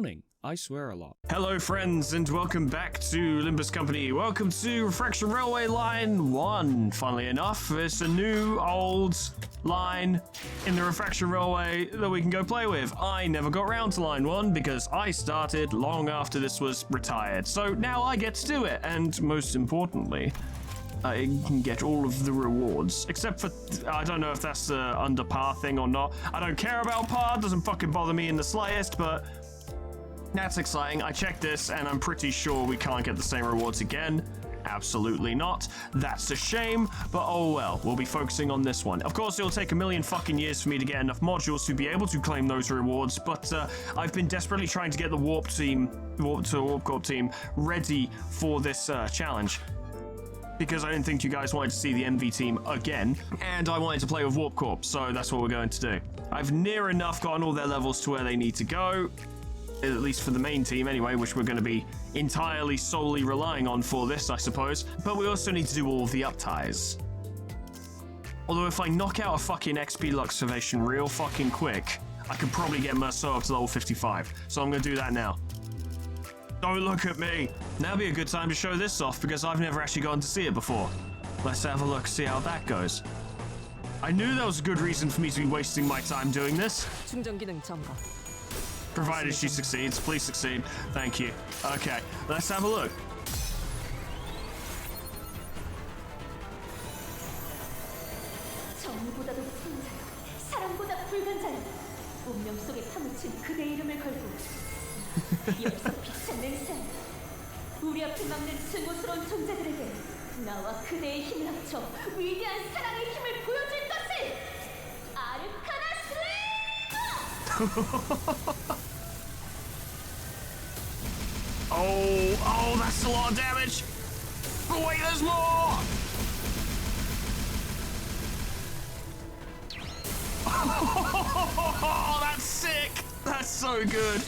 morning. I swear a lot. Hello friends and welcome back to Limbus Company. Welcome to Refraction Railway Line 1. Funnily enough, it's a new old line in the Refraction Railway that we can go play with. I never got round to line 1 because I started long after this was retired. So now I get to do it, and most importantly, I can get all of the rewards. Except for, I don't know if that's the under par thing or not. I don't care about par, doesn't fucking bother me in the slightest, but that's exciting. I checked this and I'm pretty sure we can't get the same rewards again. Absolutely not. That's a shame, but oh well. We'll be focusing on this one. Of course, it'll take a million fucking years for me to get enough modules to be able to claim those rewards, but I've been desperately trying to get the Warp Corp team ready for this challenge, because I didn't think you guys wanted to see the MV team again, and I wanted to play with Warp Corp, so that's what we're going to do. I've near enough gotten all their levels to where they need to go, at least for the main team anyway, which we're going to be entirely solely relying on for this, I suppose. But we also need to do all of the up-ties. Although if I knock out a fucking XP Luxovation real fucking quick, I could probably get Merceau up to level 55. So I'm going to do that now. Don't look at me! Now would be a good time to show this off, because I've never actually gotten to see it before. Let's have a look, see how that goes. I knew there was a good reason for me to be wasting my time doing this. Provided she succeeds. Please succeed. Thank you. Okay, let's have a look. 정의보다도 큰 자여, 사랑보다 붉은 자여, 운명 속에 파묻힌 그대 이름을 걸고 열서 비찬 생, 우리 앞을 막는 증오스러운 존재들에게 나와 그대의 힘을 합쳐 위대한 사랑의 힘을 보여줄 것을! 아르카나 슬레이어! Oh, that's a lot of damage! But wait, there's more! Oh, that's sick! That's so good!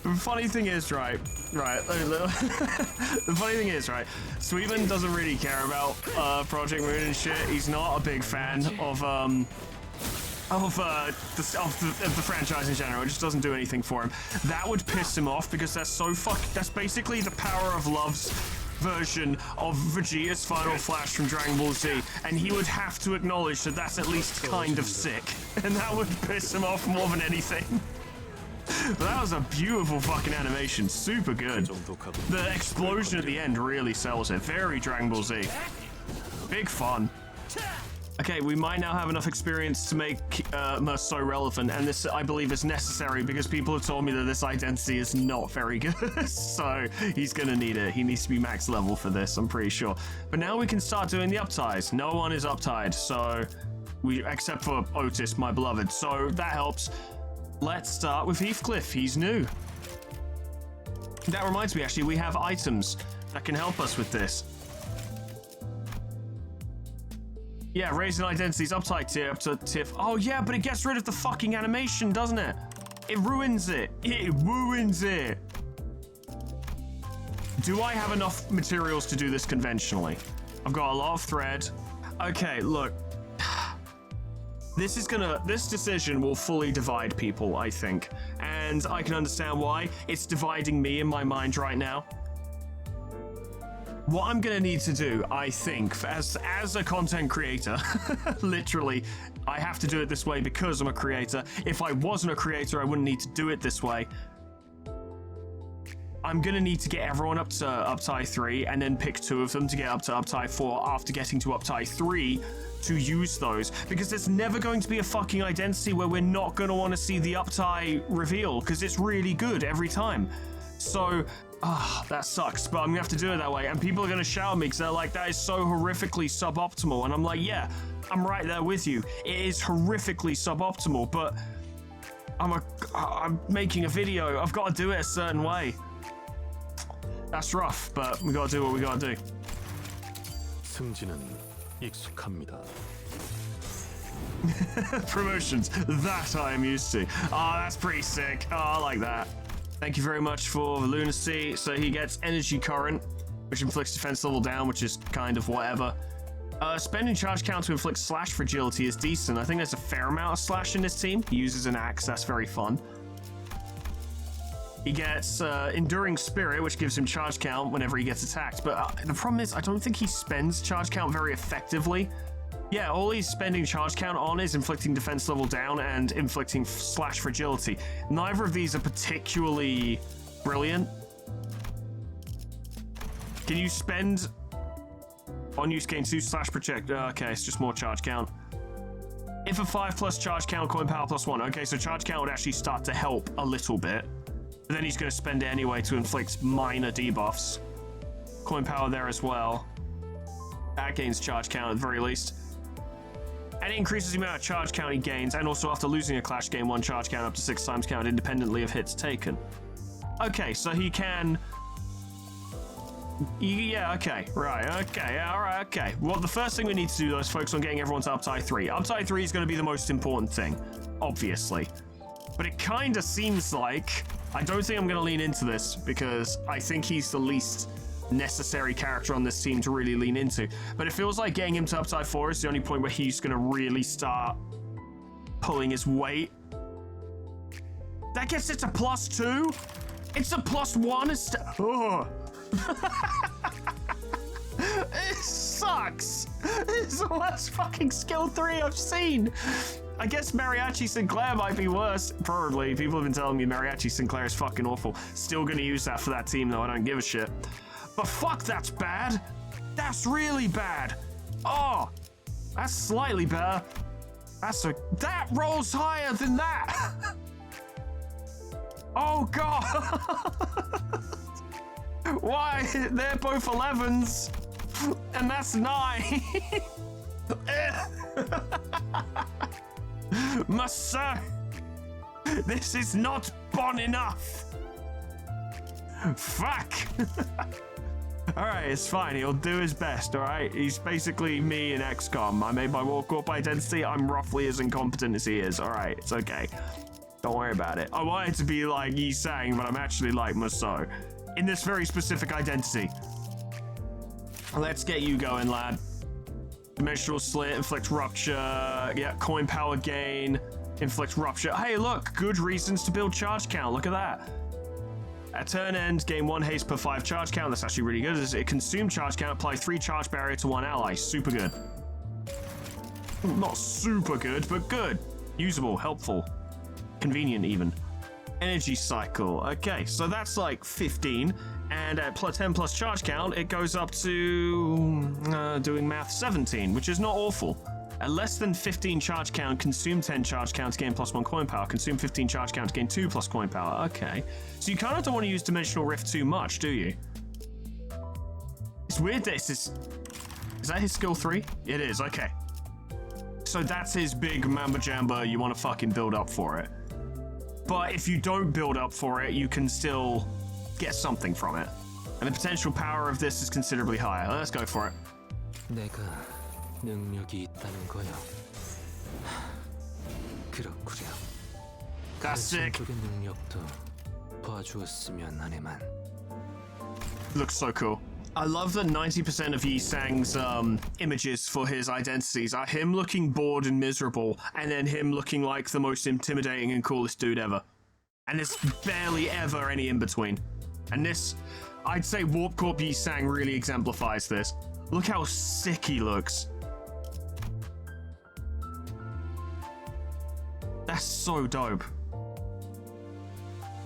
The funny thing is, right, the funny thing is, right, Sweetman doesn't really care about Project Moon and shit. He's not a big fan of the franchise in general. It just doesn't do anything for him. That would piss him off because that's basically the Power of Love's version of Vegeta's Final Flash from Dragon Ball Z, and he would have to acknowledge that that's at least kind of sick, and that would piss him off more than anything. But that was a beautiful fucking animation, super good. The explosion at the end really sells it. Very Dragon Ball Z. Big fun. Okay, we might now have enough experience to make Merceau relevant, and this, I believe, is necessary because people have told me that this identity is not very good, so he's gonna need it. He needs to be max level for this, I'm pretty sure. But now we can start doing the upties. No one is uptied, so except for Otis, my beloved, so that helps. Let's start with Heathcliff. He's new. That reminds me, actually, we have items that can help us with this. Yeah, raising identities uptight tier up to tier. Oh yeah, but it gets rid of the fucking animation, doesn't it? It ruins it. It ruins it. Do I have enough materials to do this conventionally? I've got a lot of thread. Okay, look. This decision will fully divide people, I think. And I can understand why. It's dividing me in my mind right now. What I'm gonna need to do, I think, as a content creator, literally, I have to do it this way because I'm a creator. If I wasn't a creator, I wouldn't need to do it this way. I'm gonna need to get everyone up to uptie 3 and then pick 2 of them to get up to uptie 4 after getting to uptie 3 to use those, because there's never going to be a fucking identity where we're not gonna want to see the uptie reveal because it's really good every time. So that sucks, but I'm gonna have to do it that way, and people are gonna shout at me because they're like, that is so horrifically suboptimal, and I'm like, yeah, I'm right there with you. It is horrifically suboptimal, but I'm making a video. I've got to do it a certain way. That's rough, but we gotta do what we gotta do. 승진은 익숙합니다. Promotions, that I am used to. Oh, that's pretty sick. Oh, I like that. Thank you very much for the lunacy. So he gets energy current, which inflicts defense level down, which is kind of whatever. Spending charge count to inflict slash fragility is decent. I think there's a fair amount of slash in this team. He uses an axe, that's very fun. He gets Enduring Spirit, which gives him charge count whenever he gets attacked. But the problem is, I don't think he spends charge count very effectively. Yeah, all he's spending charge count on is inflicting defense level down and inflicting slash fragility. Neither of these are particularly brilliant. Can you spend on use gain 2 slash project? Okay, it's just more charge count. If a 5+ charge count, coin power +1. Okay, so charge count would actually start to help a little bit. But then he's going to spend it anyway to inflict minor debuffs. Coin power there as well. That gains charge count at the very least. And it increases the amount of charge count he gains, and also after losing a clash, gain 1 charge count up to 6 times count independently of hits taken. Okay, so he can... Yeah, okay, right, okay, alright, okay. Well, the first thing we need to do, though, is focus on getting everyone to Uptide 3. Uptide 3 is going to be the most important thing, obviously. But it kind of seems like... I don't think I'm going to lean into this, because I think he's the least necessary character on this team to really lean into. But it feels like getting him to Uptide 4 is the only point where he's going to really start pulling his weight. That gets it to +2? It's a +1? Oh. It sucks. It's the worst fucking skill 3 I've seen. I guess Mariachi Sinclair might be worse. Probably. People have been telling me Mariachi Sinclair is fucking awful. Still gonna use that for that team though. I don't give a shit. But fuck, that's bad. That's really bad. Oh, that's slightly better. That rolls higher than that. Oh god. Why? They're both 11s. And that's 9. Massa, this is not bon enough. Fuck. Alright, it's fine. He'll do his best, alright? He's basically me in XCOM. I made my walk-up identity. I'm roughly as incompetent as he is. Alright, it's okay. Don't worry about it. I wanted to be like Yi Sang, but I'm actually like Musso. In this very specific identity. Let's get you going, lad. Dimensional Slit, inflict rupture. Yeah, coin power gain, inflict rupture. Hey, look, good reasons to build charge count. Look at that. At turn end, gain 1 haste per 5 charge count. That's actually really good. It consume charge count, apply 3 charge barrier to 1 ally. Super good. Not super good, but good. Usable, helpful, convenient even. Energy cycle. Okay, so that's like 15. And at +10+ charge count, it goes up to, doing math, 17, which is not awful. At less than 15 charge count, consume 10 charge count to gain +1 coin power. Consume 15 charge count to gain 2 + coin power. Okay. So you kind of don't want to use Dimensional Rift too much, do you? It's weird that it's this... Is that his skill 3? It is, okay. So that's his big Mamba Jamba, you want to fucking build up for it. But if you don't build up for it, you can still get something from it. And the potential power of this is considerably higher. Let's go for it. 내가 능력이 있다는 거야. 그렇구려. That's sick. 쪽의 능력도 봐주었으면 하네만. Looks so cool. I love that 90% of Yi Sang's images for his identities are him looking bored and miserable, and then him looking like the most intimidating and coolest dude ever. And there's barely ever any in between. And this, I'd say Warp Corp Yi Sang really exemplifies this. Look how sick he looks. That's so dope.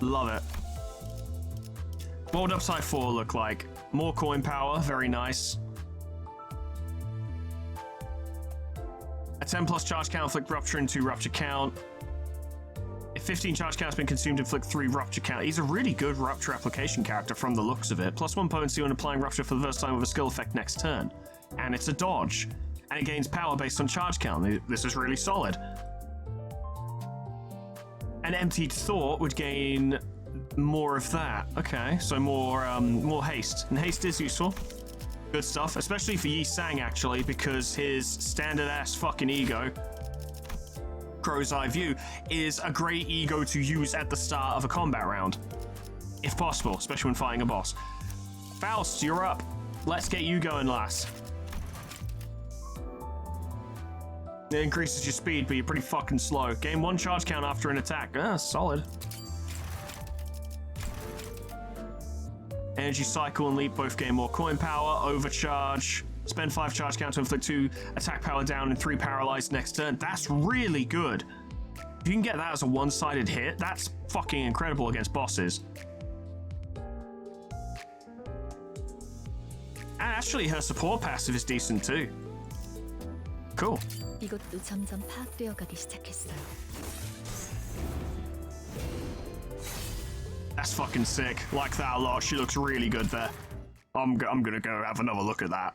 Love it. What would Upside 4 look like? More coin power, very nice. A 10+ charge count, inflict rupture and 2 rupture count. If 15 charge count has been consumed, inflict 3 rupture count. He's a really good rupture application character from the looks of it. +1 potency when applying rupture for the first time with a skill effect next turn. And it's a dodge. And it gains power based on charge count. This is really solid. An emptied thought would gain more of that. Okay, so more haste. And haste is useful. Good stuff, especially for Yi Sang actually, because his standard ass fucking ego, Crow's Eye View, is a great ego to use at the start of a combat round. If possible, especially when fighting a boss. Faust, you're up. Let's get you going, lass. It increases your speed, but you're pretty fucking slow. Gain 1 charge count after an attack. Solid. Energy Cycle and Leap both gain more coin power. Overcharge. Spend 5 charge count to inflict 2 attack power down and 3 paralyzed next turn. That's really good. If you can get that as a one-sided hit, that's fucking incredible against bosses. And actually, her support passive is decent too. Cool. 이것도 점점 파악되어 가기 시작했어요. That's fucking sick. Like that a lot. She looks really good there. I'm gonna go have another look at that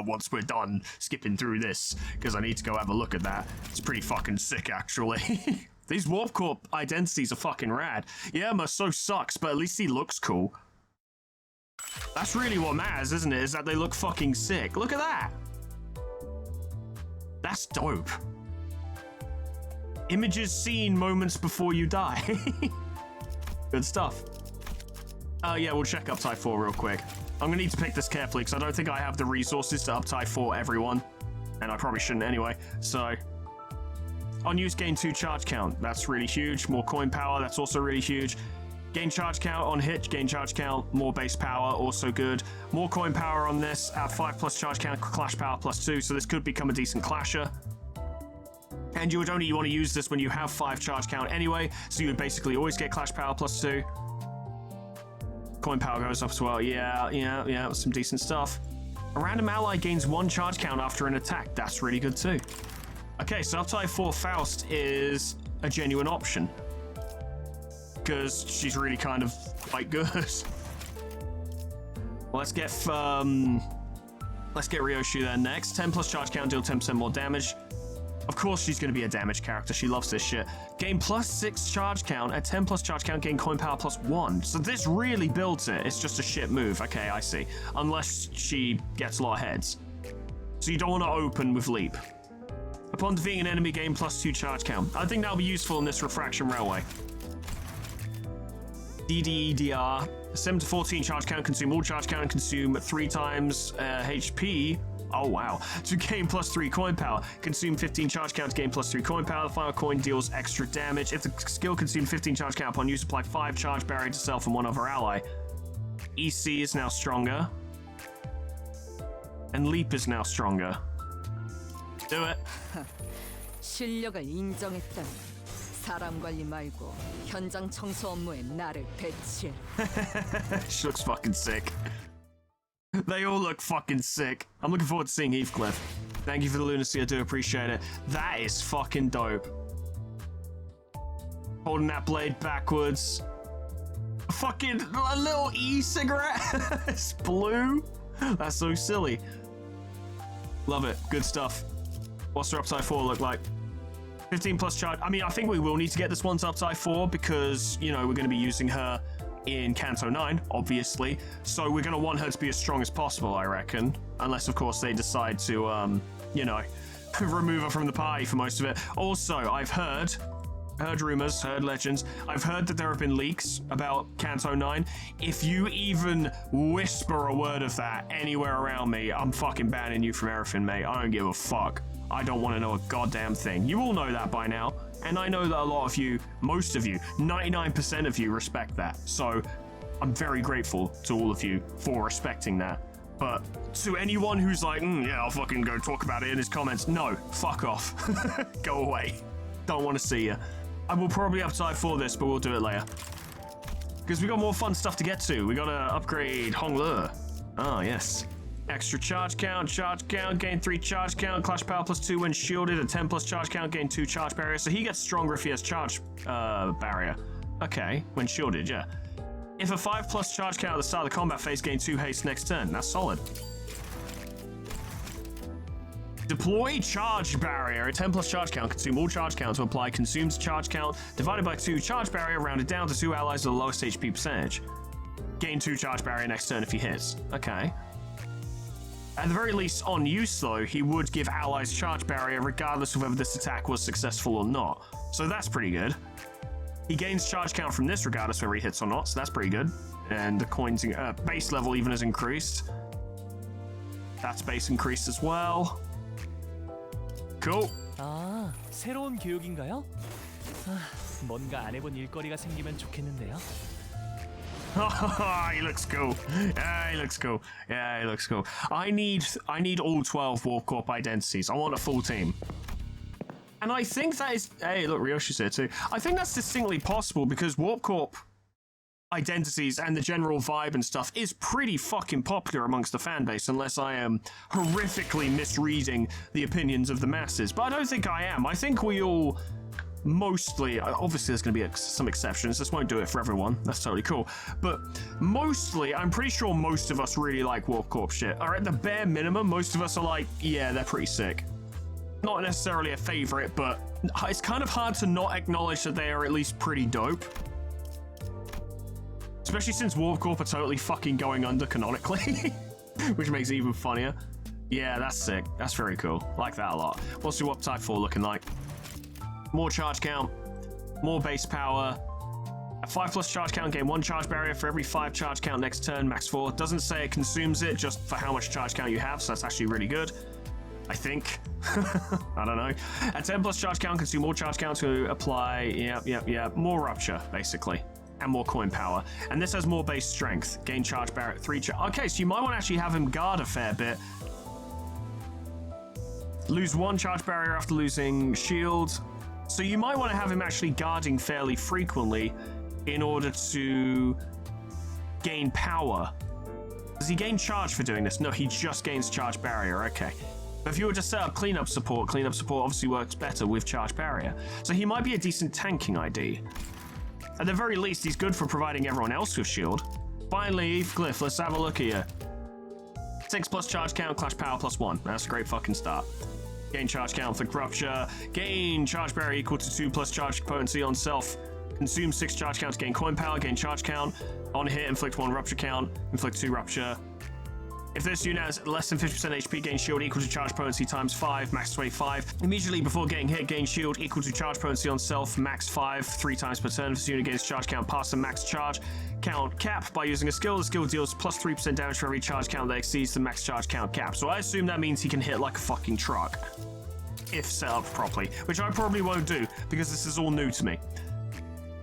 once we're done skipping through this, because I need to go have a look at that. It's pretty fucking sick, actually. These Warp Corp identities are fucking rad. Yeah, so sucks, but at least he looks cool. That's really what matters, isn't it? Is that they look fucking sick. Look at that. That's dope. Images seen moments before you die. Good stuff. Yeah, we'll check Uptide 4 real quick. I'm gonna need to pick this carefully because I don't think I have the resources to Uptide 4 everyone. And I probably shouldn't anyway, so... Unused gain 2 charge count. That's really huge. More coin power, that's also really huge. Gain charge count on hit, gain charge count, more base power, also good. More coin power on this, at 5 plus charge count, clash power plus 2, so this could become a decent clasher. And you would only want to use this when you have 5 charge count anyway, so you would basically always get clash power plus 2. Coin power goes up as well. Yeah, some decent stuff. A random ally gains 1 charge count after an attack. That's really good too. Okay, so Uptide 4 Faust is a genuine option, because she's really kind of quite good. Well, let's get Ryoshi there next. 10 plus charge count, deal 10% more damage. Of course she's going to be a damage character. She loves this shit. Gain plus 6 charge count. At 10 plus charge count, gain coin power plus 1. So this really builds it. It's just a shit move. Okay, I see. Unless she gets a lot of heads. So you don't want to open with Leap. Upon defeating an enemy, gain plus 2 charge count. I think that'll be useful in this Refraction Railway. DDEDR. 7 to 14 charge count, consume all charge count and consume 3 times HP. Oh wow. To gain plus 3 coin power. Consume 15 charge count to gain plus 3 coin power. The final coin deals extra damage. If the skill consumes 15 charge count upon use, apply 5 charge barrier to self and 1 other ally. EC is now stronger. And Leap is now stronger. Do it. 실력을 인정했다니 사람 관리 말고 현장 청소 업무에 나를 배치해. She looks fucking sick. They all look fucking sick. I'm looking forward to seeing Heathcliff. Thank you for the lunacy, I do appreciate it. That is fucking dope. Holding that blade backwards. Fucking a little e-cigarette. It's blue. That's so silly. Love it. Good stuff. What's her Upside 4 look like? 15 plus charge. I mean, I think we will need to get this one to Upside 4 because, you know, we're going to be using her in Kanto 9, obviously. So we're going to want her to be as strong as possible, I reckon. Unless, of course, they decide to, you know, remove her from the party for most of it. Also, I've heard rumors, heard legends. I've heard that there have been leaks about Kanto 9. If you even whisper a word of that anywhere around me, I'm fucking banning you from everything, mate. I don't give a fuck. I don't want to know a goddamn thing. You all know that by now. And I know that a lot of you, most of you, 99% of you respect that. So I'm very grateful to all of you for respecting that. But to anyone who's like, yeah, I'll fucking go talk about it in his comments. No, fuck off. Go away. Don't want to see you. I will probably Upside for this, but we'll do it later. Because we got more fun stuff to get to. We gotta upgrade Honglu. Oh, yes. Extra charge count, gain 3 charge count, clash power plus 2 when shielded, a 10 plus charge count, gain 2 charge barrier. So he gets stronger if he has charge barrier. Okay, when shielded, yeah. If a 5 plus charge count at the start of the combat phase, gain 2 haste next turn. That's solid. Deploy charge barrier. A 10 plus charge count, consume all charge count to apply consumes charge count, divided by 2 charge barrier, rounded down to 2 allies with the lowest HP percentage. Gain 2 charge barrier next turn if he hits. Okay. At the very least, on use though, he would give allies charge barrier regardless of whether this attack was successful or not. So that's pretty good. He gains charge count from this regardless whether he hits or not, so that's pretty good. And the coin's base level even has increased. That's base increased as well. Cool. 새로운 교육인가요? 뭔가 안 해본 일거리가 생기면 좋겠는데요. He looks cool. Yeah, he looks cool. Yeah, he looks cool. I need all 12 Warp Corp identities. I want a full team. And I think that is... Hey, look, Ryoshi's here too. I think that's distinctly possible because Warp Corp identities and the general vibe and stuff is pretty fucking popular amongst the fan base, unless I am horrifically misreading the opinions of the masses. But I don't think I am. I think we all... Mostly, obviously there's going to be some exceptions, this won't do it for everyone, that's totally cool, but mostly, I'm pretty sure most of us really like Warp Corp shit, or at the bare minimum, most of us are like, yeah, they're pretty sick. Not necessarily a favorite, but it's kind of hard to not acknowledge that they are at least pretty dope. Especially since Warp Corp are totally fucking going under canonically, which makes it even funnier. Yeah, that's sick, that's very cool, like that a lot. What's your Warp Type 4 looking like? More charge count, more base power. At 5+ charge count, gain 1 charge barrier for every 5 charge count next turn, max 4. Doesn't say it consumes it, just for how much charge count you have, so that's actually really good. I think. I don't know. At 10+ charge count, consume more charge count to apply, yep. More rupture, basically. And more coin power. And this has more base strength. Gain charge barrier at 3 Okay, so you might want to actually have him guard a fair bit. Lose 1 charge barrier after losing shield. So you might want to have him actually guarding fairly frequently in order to gain power. Does he gain charge for doing this? No, he just gains charge barrier, okay. But if you were to set up cleanup support obviously works better with charge barrier. So he might be a decent tanking ID. At the very least, he's good for providing everyone else with shield. Finally, Glyph, let's have a look here. 6+ charge count, clash power +1. That's a great fucking start. Gain charge count for rupture. Gain charge barrier equal to 2+ charge potency on self. Consume 6 charge count to gain coin power. Gain charge count. On hit, inflict 1 rupture count. Inflict 2 rupture. If this unit has less than 50% HP, gain shield equal to charge potency times 5, max 25. Immediately before getting hit, gain shield equal to charge potency on self, max 5, 3 times per turn. If this unit gains charge count past the max charge count cap by using a skill, the skill deals +3% damage for every charge count that exceeds the max charge count cap. So I assume that means he can hit like a fucking truck. If set up properly, which I probably won't do because this is all new to me.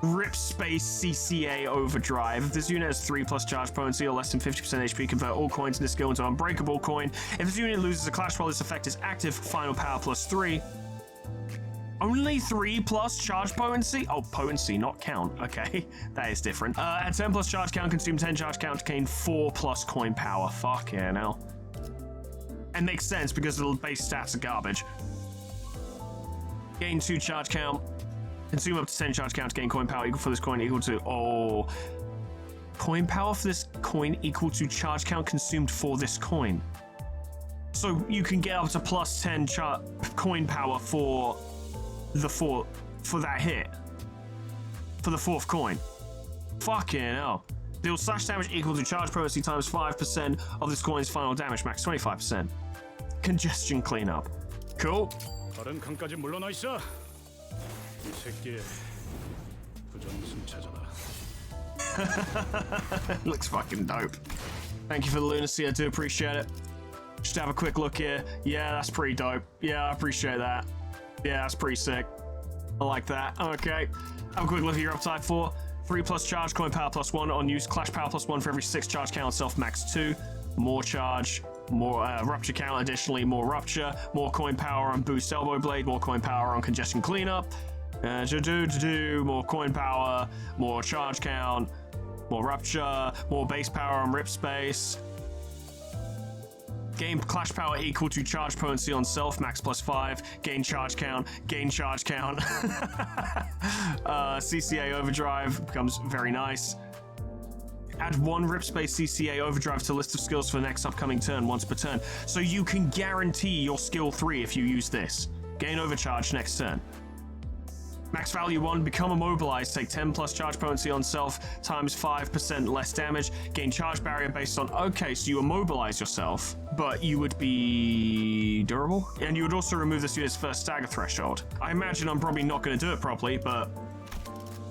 Rip Space CCA Overdrive. If this unit has 3+ charge potency or less than 50% HP, convert all coins in the skill into unbreakable coin. If this unit loses a clash while this effect is active, final power +3. Only 3+ charge potency? Oh, potency, not count. Okay, that is different. At 10+ charge count, consume 10 charge count to gain 4+ coin power. Fuck yeah, now. And makes sense because the base stats are garbage. Gain 2 charge count. Consume up to 10 charge count to gain coin power equal for this coin equal to... Oh. Coin power for this coin equal to charge count consumed for this coin. So you can get up to +10 coin power for that hit. For the 4th coin. Fucking hell. Deal slash damage equal to charge potency times 5% of this coin's final damage, max 25%. Congestion cleanup. Cool. 다른 칸까지 물러나 있어. 이 새끼의 부정승차자다. Looks fucking dope. Thank you for the lunacy, I do appreciate it. Just have a quick look here. Yeah, that's pretty dope. Yeah, I appreciate that. Yeah, that's pretty sick. I like that. Okay. Have a quick look at your upside 4. 3+ charge, coin power +1 on use, clash power +1 for every 6 charge count, self max 2. More charge, more rupture count, additionally more rupture, more coin power on boost elbow blade, more coin power on congestion cleanup. More coin power, more charge count, more rupture, more base power on rip space. Gain clash power equal to charge potency on self, max +5. Gain charge count, gain charge count. CCA overdrive becomes very nice. Add 1 rip space CCA overdrive to list of skills for the next upcoming turn, once per turn. So you can guarantee your skill 3 if you use this. Gain overcharge next turn. Max value 1, become immobilized, take 10+ charge potency on self, times 5% less damage, gain charge barrier based on, okay, so you immobilize yourself, but you would be durable? And you would also remove this unit's first stagger threshold. I imagine I'm probably not going to do it properly, but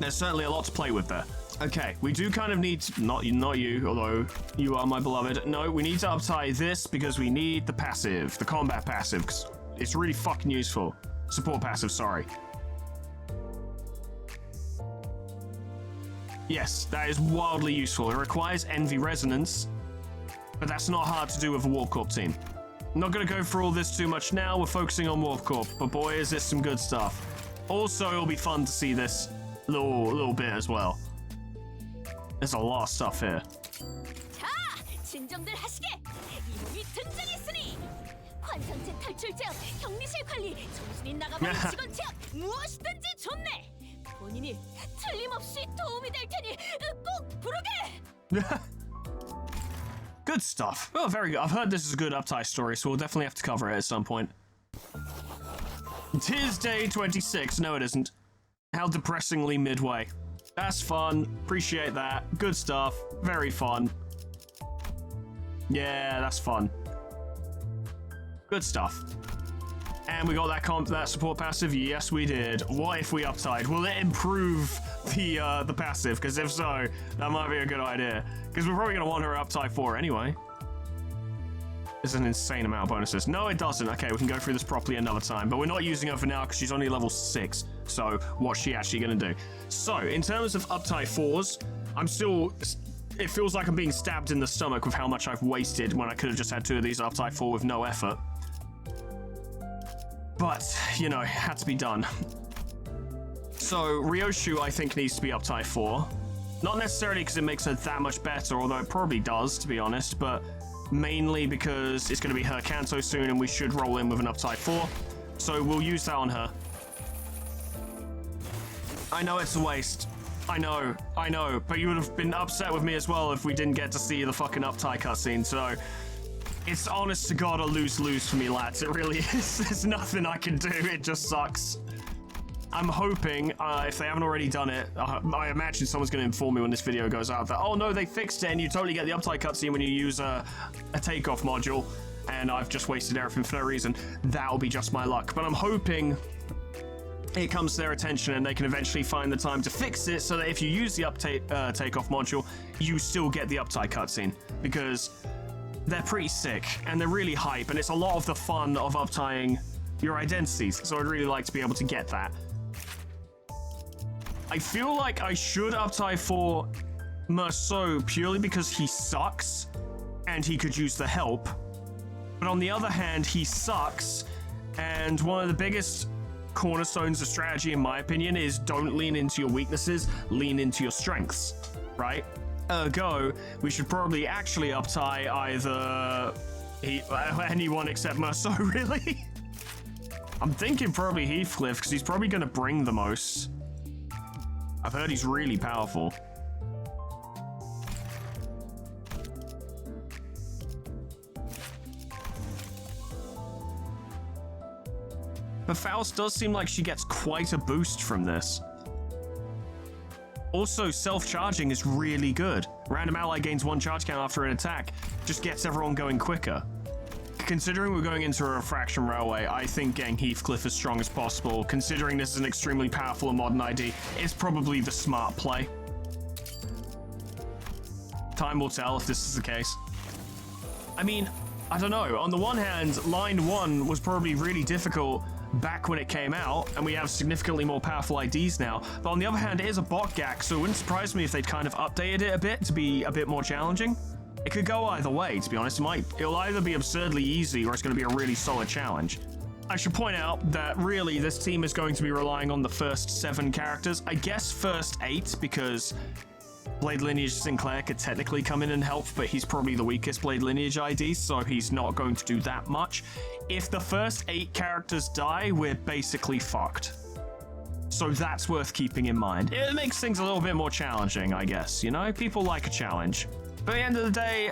there's certainly a lot to play with there. Okay, we do kind of need to, not you, although you are my beloved. No, we need to uptie this because we need the passive, the combat passive, because it's really fucking useful. Support passive, sorry. Yes, that is wildly useful. It requires Envy Resonance, but that's not hard to do with a Warp Corp team. I'm not going to go through all this too much now. We're focusing on Warp Corp, but boy, is this some good stuff. Also, it'll be fun to see this little bit as well. There's a lot of stuff here. 자, 진정들 하시게. 이 몸이 등장했으니 환상체 탈출 제압, 격리실 관리, 정신이 나가버린 직원 제압, 무엇이든지 좋네. 본인이 틀림없이 도움이 될 테니 꼭 부르게. Good stuff. Oh, very good. I've heard this is a good Uptie story, so we'll definitely have to cover it at some point. 'Tis day 26. No, it isn't. How depressingly midway. That's fun. Appreciate that. Good stuff. Very fun. Yeah, that's fun. Good stuff. And we got that support passive. Yes, we did. What if we uptied? Will it improve the passive? Because if so, that might be a good idea. Because we're probably going to want her uptie 4 anyway. There's an insane amount of bonuses. No, it doesn't. Okay, we can go through this properly another time. But we're not using her for now because she's only level 6. So what's she actually going to do? So in terms of uptie 4s, it feels like I'm being stabbed in the stomach with how much I've wasted when I could have just had 2 of these uptie 4 with no effort. But, you know, it had to be done. So, Ryoshu, I think, needs to be uptie 4. Not necessarily because it makes her that much better, although it probably does, to be honest, but mainly because it's going to be her Kanto soon and we should roll in with an uptie 4. So, we'll use that on her. I know it's a waste. I know, but you would have been upset with me as well if we didn't get to see the fucking uptie cutscene, so... It's honest to God a lose-lose for me, lads. It really is. There's nothing I can do. It just sucks. I'm hoping, if they haven't already done it, I imagine someone's going to inform me when this video goes out that, oh no, they fixed it and you totally get the uptie cutscene when you use a takeoff module, and I've just wasted everything for no reason. That'll be just my luck. But I'm hoping it comes to their attention and they can eventually find the time to fix it so that if you use the takeoff module, you still get the uptie cutscene. Because... they're pretty sick, and they're really hype, and it's a lot of the fun of uptying your identities, so I'd really like to be able to get that. I feel like I should uptie for Merceau purely because he sucks, and he could use the help. But on the other hand, he sucks, and one of the biggest cornerstones of strategy, in my opinion, is don't lean into your weaknesses, lean into your strengths, right? Ergo, we should probably actually uptie either anyone except Merceau, really. I'm thinking probably Heathcliff, because he's probably going to bring the most. I've heard he's really powerful. But Faust does seem like she gets quite a boost from this. Also, self-charging is really good. Random ally gains 1 charge count after an attack. Just gets everyone going quicker. Considering we're going into a Refraction Railway, I think getting Heathcliff as strong as possible, considering this is an extremely powerful and modern ID, is probably the smart play. Time will tell if this is the case. I mean, I don't know. On the one hand, Line 1 was probably really difficult back when it came out, and we have significantly more powerful IDs now. But on the other hand, it is a Bokgak, so it wouldn't surprise me if they'd kind of updated it a bit to be a bit more challenging. It could go either way, to be honest. It'll either be absurdly easy or it's going to be a really solid challenge. I should point out that really this team is going to be relying on the first 7 characters. I guess first 8, because Blade Lineage Sinclair could technically come in and help, but he's probably the weakest Blade Lineage ID, so he's not going to do that much. If the first 8 characters die, we're basically fucked. So that's worth keeping in mind. It makes things a little bit more challenging, I guess, you know? People like a challenge. But at the end of the day,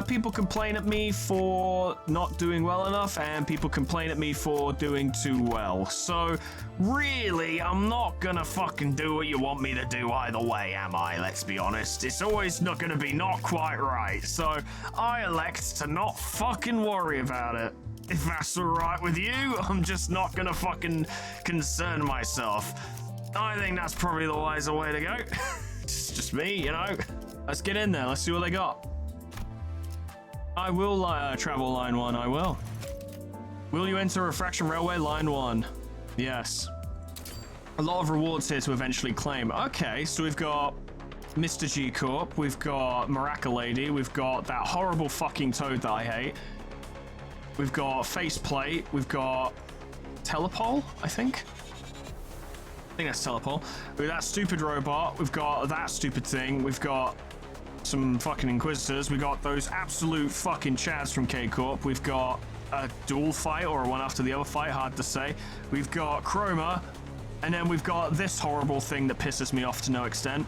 people complain at me for not doing well enough, and people complain at me for doing too well. So, really, I'm not gonna fucking do what you want me to do either way, am I? Let's be honest. It's always not gonna be not quite right. So, I elect to not fucking worry about it. If that's alright with you, I'm just not gonna fucking concern myself. I think that's probably the wiser way to go. It's just me, you know? Let's get in there. Let's see what they got. I will travel Line 1. I will. Will you enter Refraction Railway Line 1? Yes. A lot of rewards here to eventually claim. Okay, so we've got Mr. G Corp, we've got Maraca Lady, we've got that horrible fucking toad that I hate. We've got Faceplate, we've got Telepole, I think that's Telepole. We've got that stupid robot, we've got that stupid thing, we've got some fucking Inquisitors, we've got those absolute fucking Chads from K-Corp, we've got a dual fight or a one after the other fight, hard to say. We've got Chroma, and then we've got this horrible thing that pisses me off to no extent.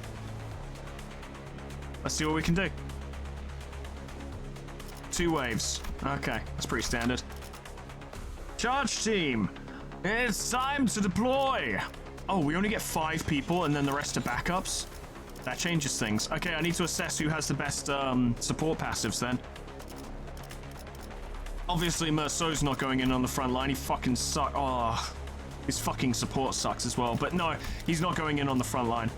Let's see what we can do. 2 waves. Okay, that's pretty standard. Charge team, it's time to deploy. Oh, we only get 5 people and then the rest are backups? That changes things. Okay, I need to assess who has the best support passives then. Obviously, Merceau's not going in on the front line. He fucking sucks. Oh, his fucking support sucks as well. But no, he's not going in on the front line.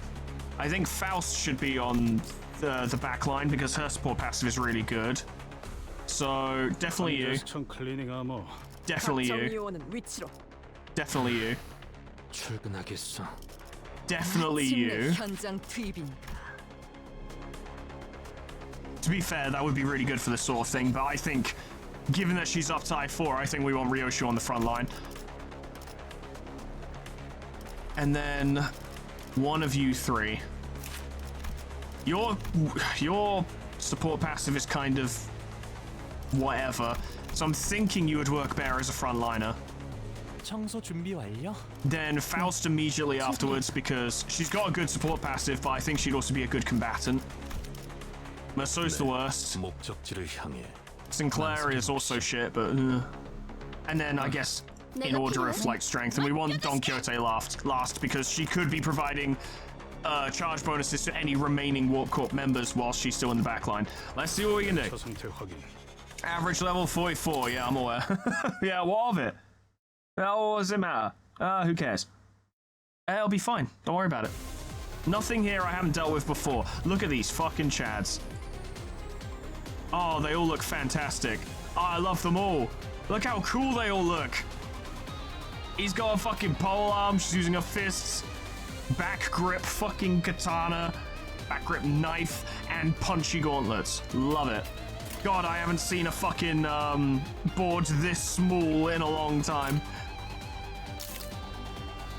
I think Faust should be on the back line because her support passive is really good. So, definitely you. Definitely you. Definitely you. 출근하겠어. Definitely you. 현장 투입인. To be fair, that would be really good for this sort of thing, but I think, given that she's up to I4, I think we want Ryoshu on the front line. And then one of you 3. Your support passive is kind of whatever, so I'm thinking you would work better as a frontliner. 청소 준비 완료. Then Faust immediately afterwards because she's got a good support passive, but I think she'd also be a good combatant. Merceau's the worst. 목적지를 향해. Sinclair is also shit, but and then I guess in order of like strength, and we want Don Quixote last because she could be providing charge bonuses to any remaining Warp Corp members while she's still in the back line. Let's see what we can do. Average level 44, yeah, I'm aware. Yeah, what of it? What does it matter? Who cares? It'll be fine, don't worry about it. Nothing here I haven't dealt with before. Look at these fucking Chads. Oh, they all look fantastic. Oh, I love them all. Look how cool they all look. He's got a fucking pole arm, she's using her fists, back grip fucking katana, back grip knife, and punchy gauntlets. Love it. God, I haven't seen a fucking board this small in a long time.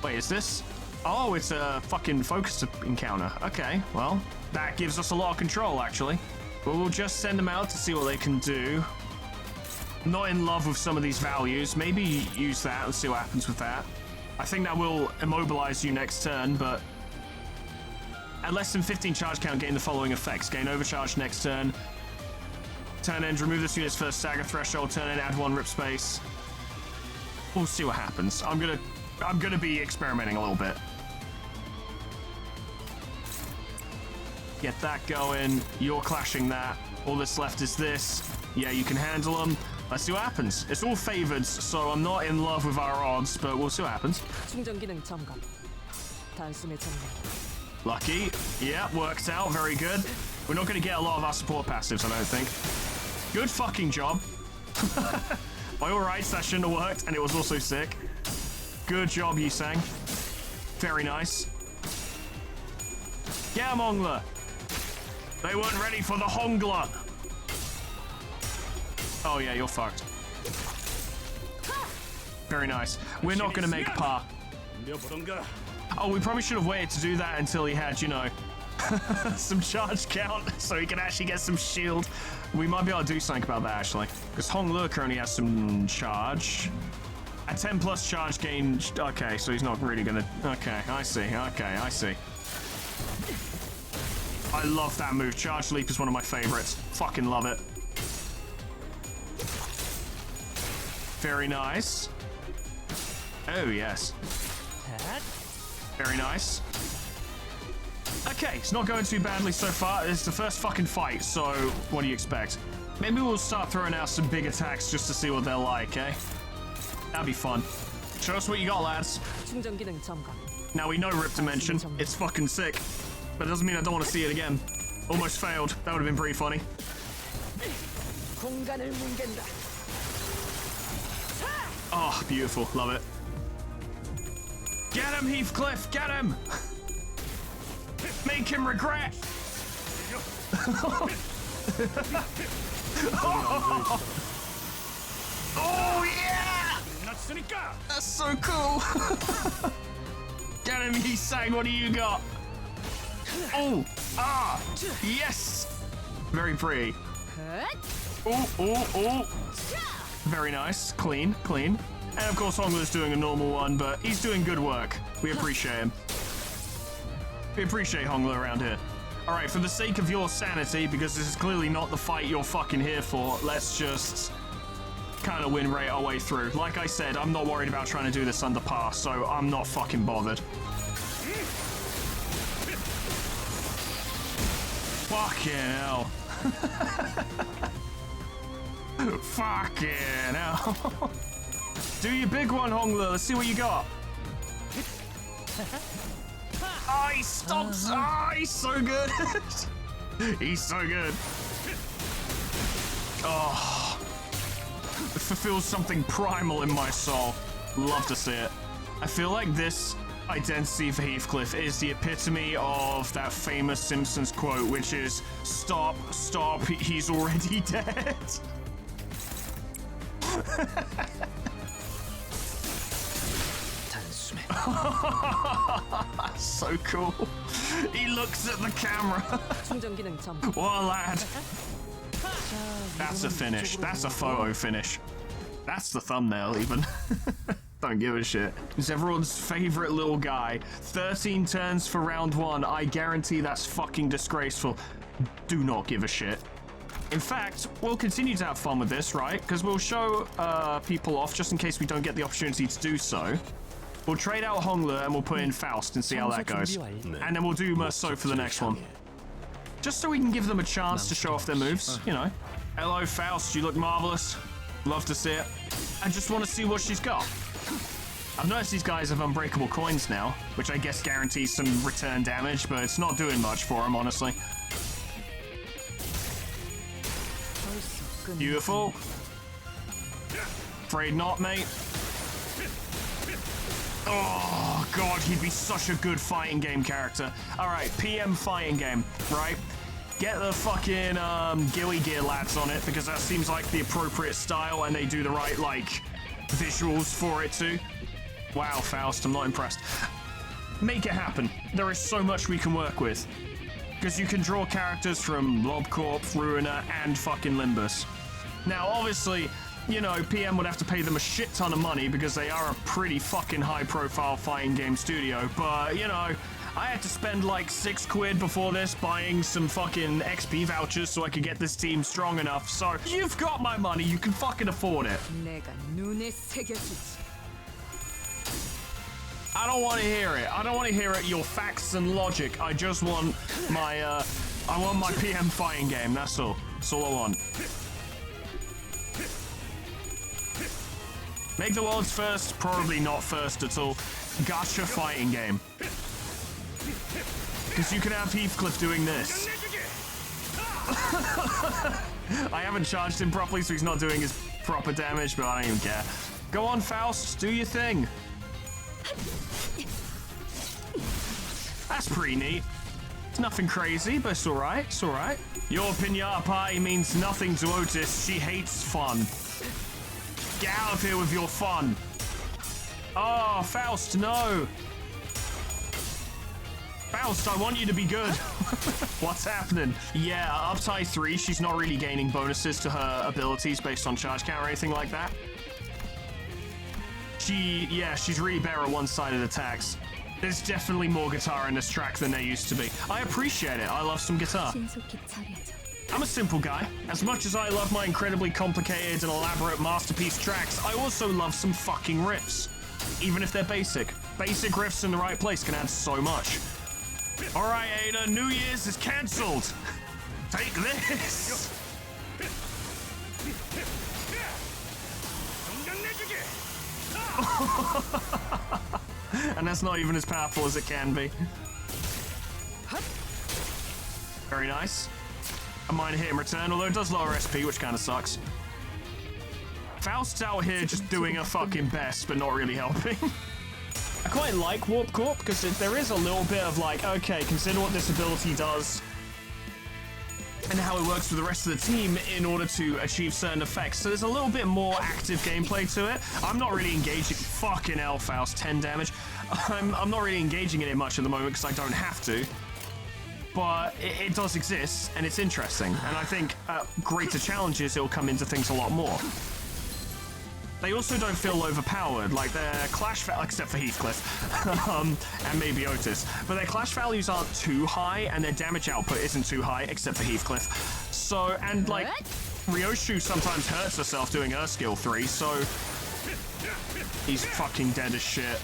Wait, is this? Oh, it's a fucking focus encounter. Okay, well, that gives us a lot of control, actually. But we'll just send them out to see what they can do. Not in love with some of these values. Maybe use that and see what happens with that. I think that will immobilize you next turn, but at less than 15 charge count, gain the following effects. Gain overcharge next turn. Turn end, remove this unit's first stagger threshold. Turn end, add 1 rip space. We'll see what happens. I'm gonna be experimenting a little bit. Get that going. You're clashing that. All that's left is this. Yeah, you can handle them. Let's see what happens. It's all favored, so I'm not in love with our odds, but we'll see what happens. 충전 기능 점검. 단숨에 점검. Lucky. Yeah, worked out. Very good. We're not going to get a lot of our support passives, I don't think. Good fucking job. By all rights, that shouldn't have worked, and it was also sick. Good job, Yisang. Very nice. Get 'em, Ongla. They weren't ready for the Hongla. Oh yeah, you're fucked. Very nice. We're not going to make par. Oh, we probably should have waited to do that until he had, you know, some charge count so he can actually get some shield. We might be able to do something about that, actually. Because Hong Le currently has some charge. A 10 plus charge gain. Okay, so he's not really going to... Okay, I see. Okay, I see. I love that move. Charge Leap is one of my favorites. Fucking love it. Very nice. Oh, yes. Very nice. Okay, it's not going too badly so far. It's the first fucking fight, so what do you expect? Maybe we'll start throwing out some big attacks just to see what they're like, eh? That'd be fun. Show us what you got, lads. 충전 기능 점검. Now we know Rip Dimension. It's fucking sick. But it doesn't mean I don't want to see it again. Almost failed. That would have been pretty funny. 공간을 뭉갠다. Oh, beautiful. Love it. Get him, Heathcliff, get him! Make him regret! Oh yeah! 끝났으니까. That's so cool! Get him, Heesang, what do you got? Oh! Ah! Yes! Very pretty. Oh, oh, oh! Very nice. Clean, clean. And of course, Hongler's doing a normal one, but he's doing good work. We appreciate him. We appreciate Hongler around here. Alright, for the sake of your sanity, because this is clearly not the fight you're fucking here for, let's just kind of win rate our way through. Like I said, I'm not worried about trying to do this under par, so I'm not fucking bothered. Fucking hell. Fucking hell. Do your big one, Hongler. Let's see what you got. Oh, he stopped. Oh, he's so good. He's so good. Oh. It fulfills something primal in my soul. Love to see it. I feel like this identity for Heathcliff is the epitome of that famous Simpsons quote, which is, "Stop, stop, he's already dead." So cool. He looks at the camera. 충전 기능 점검. What a lad. That's a finish. That's a photo finish. That's the thumbnail even. Don't give a shit. He's everyone's favorite little guy. 13 turns for round 1. I guarantee that's fucking disgraceful. Do not give a shit. In fact, we'll continue to have fun with this, right? Because we'll show people off just in case we don't get the opportunity to do so. We'll trade out Hongler and we'll put in Faust and see how that goes. And then we'll do Merceau for the next one. Just so we can give them a chance to show off their moves, you know. Hello, Faust, you look marvelous. Love to see it. I just want to see what she's got. I've noticed these guys have unbreakable coins now, which I guess guarantees some return damage, but it's not doing much for them, honestly. Beautiful. Afraid not, mate. Oh, God, he'd be such a good fighting game character. All right, PM fighting game, right? Get the fucking Gilly Gear lads on it, because that seems like the appropriate style, and they do the right, like, visuals for it, too. Wow, Faust, I'm not impressed. Make it happen. There is so much we can work with. Because you can draw characters from Lobcorp, Ruiner, and fucking Limbus. Now, obviously, you know, PM would have to pay them a shit ton of money because they are a pretty fucking high-profile fighting game studio, but, you know, I had to spend like £6 before this buying some fucking XP vouchers so I could get this team strong enough, so you've got my money, you can fucking afford it. 내가 눈에 새겨주지. I don't want to hear it. I don't want to hear it, your facts and logic. I just want my, I want my PM fighting game, that's all. That's all I want. Make the world's first, probably not first at all, gacha fighting game. Because you can have Heathcliff doing this. I haven't charged him properly, so he's not doing his proper damage, but I don't even care. Go on, Faust, do your thing. That's pretty neat. It's nothing crazy, but it's alright, it's alright. Your pinata pie means nothing to Otis. She hates fun. Get out of here with your fun. Oh, Faust, no. Faust, I want you to be good. What's happening? Yeah, up tie 3, she's not really gaining bonuses to her abilities based on charge count or anything like that. She's really better at one-sided attacks. There's definitely more guitar in this track than there used to be. I appreciate it. I love some guitar. I'm a simple guy. As much as I love my incredibly complicated and elaborate masterpiece tracks, I also love some fucking riffs. Even if they're basic. Basic riffs in the right place can add so much. Alright, Ada, New Year's is cancelled. Take this. And that's not even as powerful as it can be. Very nice. A minor hit in return, although it does lower SP, which kind of sucks. Faust's out here just doing her fucking best, but not really helping. I quite like Warp Corp because there is a little bit of like, okay, consider what this ability does and how it works with the rest of the team in order to achieve certain effects. So there's a little bit more active gameplay to it. I'm not really engaging. Fucking hell, Faust, 10 damage. I'm not really engaging in it much at the moment because I don't have to. But it does exist, and it's interesting. And I think greater challenges, it'll come into things a lot more. They also don't feel overpowered, like their clash, except for Heathcliff, and maybe Otis. But their clash values aren't too high, and their damage output isn't too high, except for Heathcliff. So, and like, Ryoshu sometimes hurts herself doing her skill 3, so he's fucking dead as shit.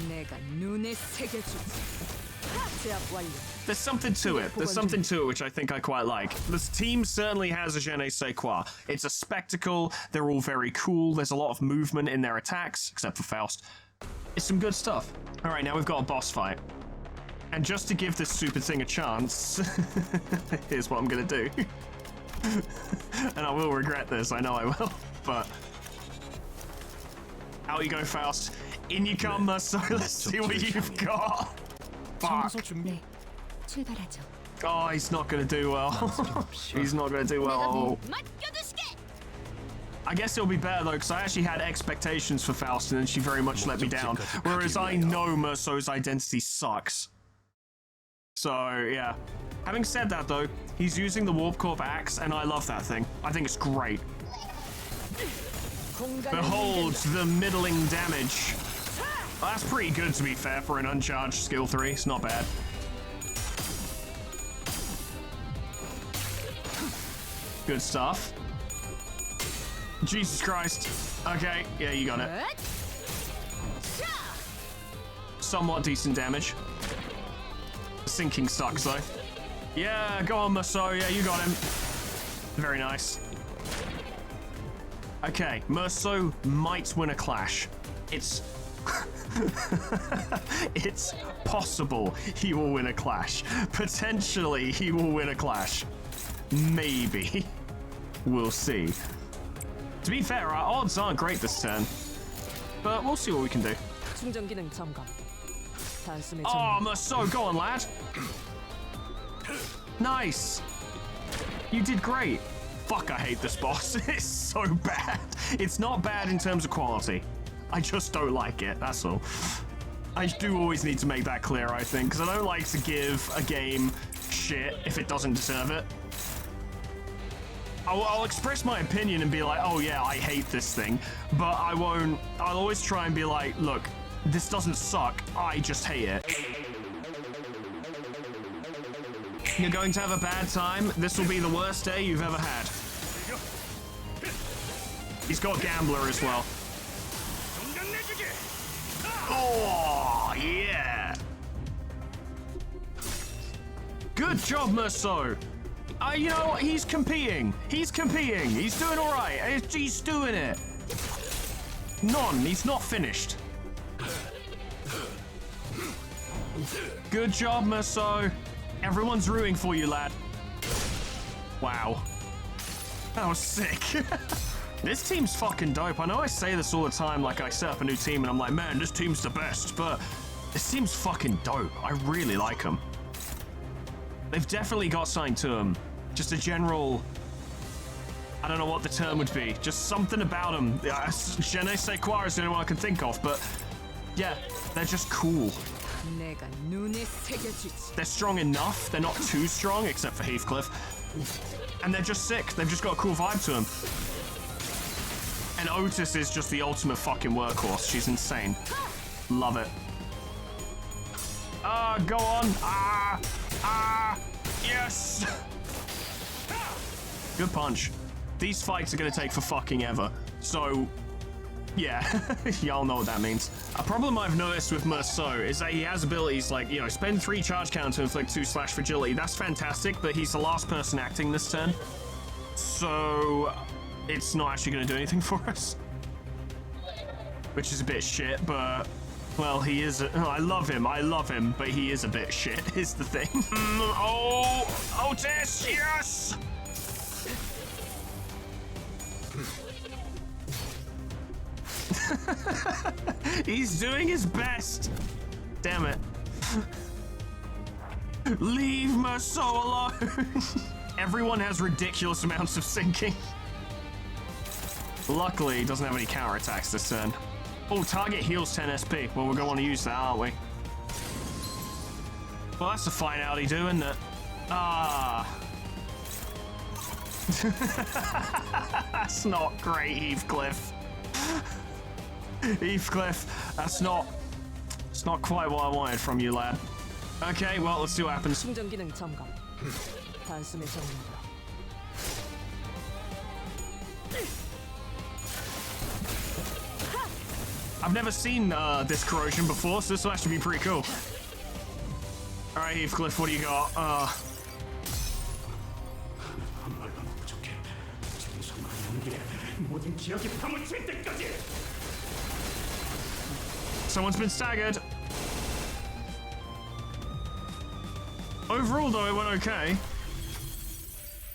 내가 눈에 새겨주지. 제압 완료. There's something to it. There's something to it which I think I quite like. This team certainly has a je ne sais quoi. It's a spectacle. They're all very cool. There's a lot of movement in their attacks, except for Faust. It's some good stuff. All right, now we've got a boss fight. And just to give this stupid thing a chance, here's what I'm going to do. And I will regret this. I know I will. But out you go, Faust. In you come, so let's see what you've got. Fuck. 네, 출발하죠. Oh, he's not gonna do well. He's not gonna do well. I guess it'll be better though, because I actually had expectations for Faust and then she very much let me down. Whereas I know Merceau's identity sucks. So, yeah. Having said that though, he's using the Warp Corp axe and I love that thing. I think it's great. Behold the middling damage. Well, that's pretty good to be fair for an uncharged skill 3. It's not bad. Good stuff. Jesus Christ. Okay, yeah, you got it. Somewhat decent damage. Sinking sucks though. Yeah, go on, Merceau. Yeah, you got him. Very nice. Okay, Merceau might win a clash. It's it's possible he will win a clash. Potentially he will win a clash. Maybe. We'll see. To be fair, our odds aren't great this turn. But we'll see what we can do. 충전 기능 점검. 단숨에 Oh, Merceau, go on, lad. Nice. You did great. Fuck, I hate this boss. It's so bad. It's not bad in terms of quality. I just don't like it, that's all. I do always need to make that clear, I think, because I don't like to give a game shit if it doesn't deserve it. I'll express my opinion and be like, oh yeah, I hate this thing, but I won't. I'll always try and be like, look, this doesn't suck, I just hate it. You're going to have a bad time. This will be the worst day you've ever had. He's got Gambler as well. Oh, yeah. Good job, Merceau. You know, he's competing. He's competing. He's doing all right. He's doing it. He's not finished. Good job, Merceau. Everyone's rooting for you, lad. Wow. That was sick. This team's fucking dope. I know I say this all the time, like I set up a new team and I'm like, man, this team's the best, but this team's fucking dope. I really like them. They've definitely got something to them. Just a general, I don't know what the term would be. Just something about them. Je ne sais quoi is the only one I can think of, but yeah, they're just cool. 내가 눈에 새겨주지. They're strong enough. They're not too strong, except for Heathcliff. And they're just sick. They've just got a cool vibe to them. And Otis is just the ultimate fucking workhorse. She's insane. Love it. Go on. Yes. Good punch. These fights are gonna take for fucking ever. So, yeah, y'all know what that means. A problem I've noticed with Merceau is that he has abilities like, you know, spend 3 charge count to inflict 2 slash fragility. That's fantastic, but he's the last person acting this turn. So, it's not actually going to do anything for us. Which is a bit shit, but, well, he is. I love him, but he is a bit shit, is the thing. Oh, Otis, yes! He's doing his best. Damn it. Leave my soul alone. Everyone has ridiculous amounts of sinking. Luckily, he doesn't have any counterattacks this turn. Oh, target heals 10 SP. Well, we're going to want to use that, aren't we? Well, that's a finality do, isn't it? Ah. That's not great, Heathcliff. Heathcliff, that's not quite what I wanted from you, lad. Okay, well, let's see what happens. 충전 기능 점검. 단숨에 정리한다. I've never seen this corrosion before, so this will actually be pretty cool. All right, Heathcliff, what do you got? Someone's been staggered. Overall, though, it went okay.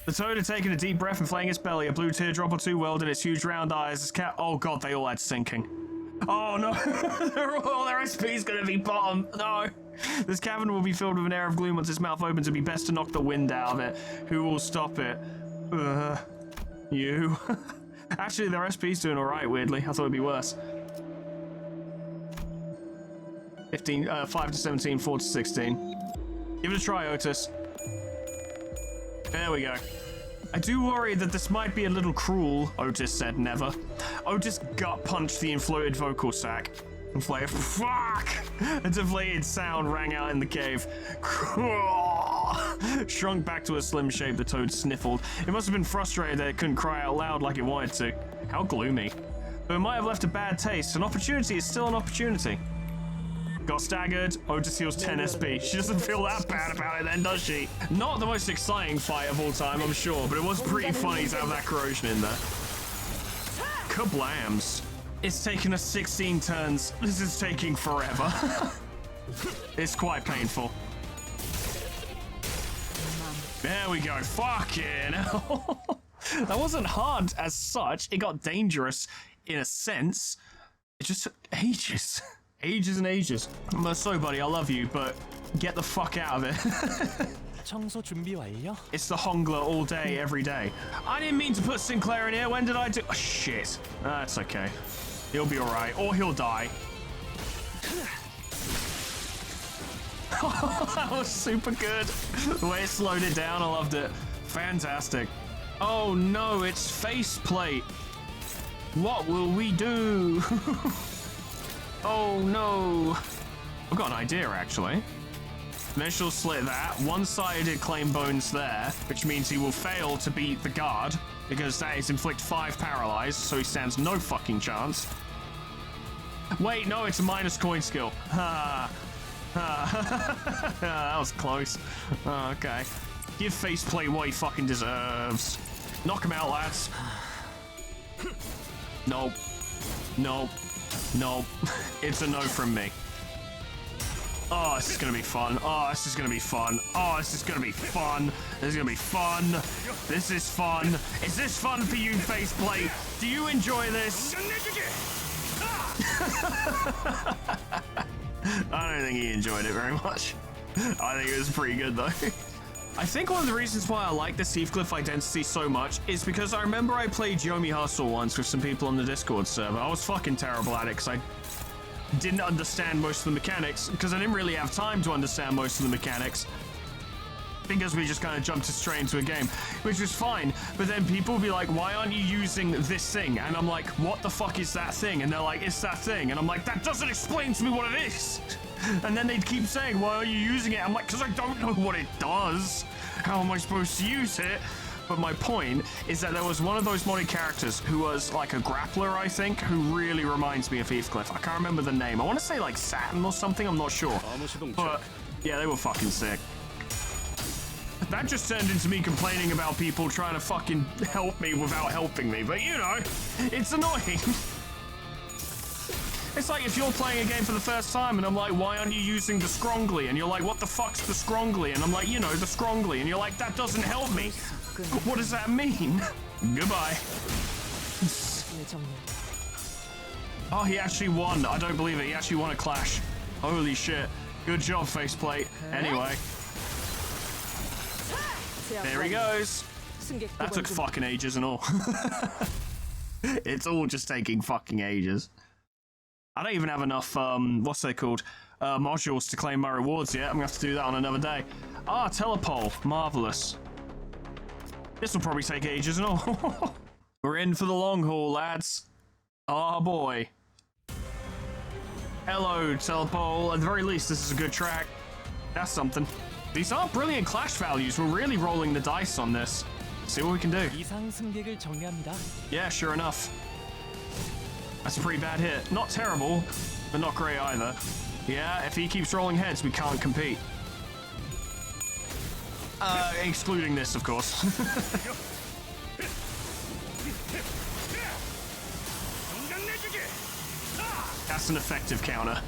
The toad had taken a deep breath, inflating its belly. A blue teardrop or two welled in its huge round eyes. Its cat. Oh god, they all had sinking. Oh no, all their SP's gonna be bottom. No. This cavern will be filled with an air of gloom once its mouth opens. It'd be best to knock the wind out of it. Who will stop it? You. Actually, their SP's doing alright, weirdly. I thought it'd be worse. 5 to 17, 4 to 16. Give it a try, Otis. There we go. I do worry that this might be a little cruel, Otis said never. Otis gut punched the inflated vocal sac. Inflated. Fuck! A deflated sound rang out in the cave. Shrunk back to a slim shape, the toad sniffled. It must have been frustrated that it couldn't cry out loud like it wanted to. How gloomy. But it might have left a bad taste. An opportunity is still an opportunity. Got staggered. Otis heals 10 SP. She doesn't feel that bad about it then, does she? Not the most exciting fight of all time, I'm sure, but it was pretty funny to have that corrosion in there. Kablams. It's taken us 16 turns. This is taking forever. It's quite painful. There we go. Fucking hell. That wasn't hard as such. It got dangerous in a sense. It just took ages. Ages and ages. So, buddy, I love you, but get the fuck out of it. 청소 준비 완료. It's the Hongler all day, every day. I didn't mean to put Sinclair in here. When did I do? Oh, shit. That's okay. He'll be alright, or he'll die. That was super good. The way it slowed it down, I loved it. Fantastic. Oh no, it's faceplate. What will we do? Oh no. I've got an idea actually. Mesh will slit that. One-sided claim bones there, which means he will fail to beat the guard because that is inflict 5 paralyzed, so he stands no fucking chance. Wait, no, it's a minus coin skill. Ha. That was close. Okay. Give faceplate what he fucking deserves. Knock him out, lads. Nope. Nope. Nope. It's a no from me. Oh, this is gonna be fun. Oh, this is gonna be fun. Oh, this is gonna be fun. This is gonna be fun. This is fun. Is this fun for you, faceplate? Do you enjoy this? I don't think he enjoyed it very much. I think it was pretty good though. I think one of the reasons why I like this Heathcliff identity so much is because I remember I played Yomi Hustle once with some people on the Discord server. I was fucking terrible at it because I didn't understand most of the mechanics, because I didn't really have time to understand most of the mechanics. Because we just kind of jumped straight into a game, which was fine. But then people would be like, why aren't you using this thing? And I'm like, what the fuck is that thing? And they're like, it's that thing. And I'm like, that doesn't explain to me what it is. And then they'd keep saying, why are you using it? I'm like, because I don't know what it does. How am I supposed to use it? But my point is that there was one of those modded characters who was like a grappler, I think, who really reminds me of Heathcliff. I can't remember the name. I want to say like Saturn or something. I'm not sure. But yeah, they were fucking sick. That just turned into me complaining about people trying to fucking help me without helping me. But you know, it's annoying. It's like if you're playing a game for the first time and I'm like, why aren't you using the Scrongly? And you're like, what the fuck's the Scrongly? And I'm like, you know, the Scrongly. And you're like, that doesn't help me. What does that mean? Goodbye. Oh, he actually won. I don't believe it. He actually won a clash. Holy shit. Good job, faceplate. Anyway. There he goes. That took fucking ages and all. It's all just taking fucking ages. I don't even have enough, what's they called? Modules to claim my rewards yet. I'm gonna have to do that on another day. Ah, telepole. Marvelous. This will probably take ages and all. We're in for the long haul, lads. Oh boy. Hello, telepole. At the very least, this is a good track. That's something. These are brilliant clash values. We're really rolling the dice on this. See what we can do. 이상 승객을 정리합니다. Yeah, sure enough. That's a pretty bad hit. Not terrible, but not great either. Yeah, if he keeps rolling heads, we can't compete. Excluding this, of course. That's an effective counter.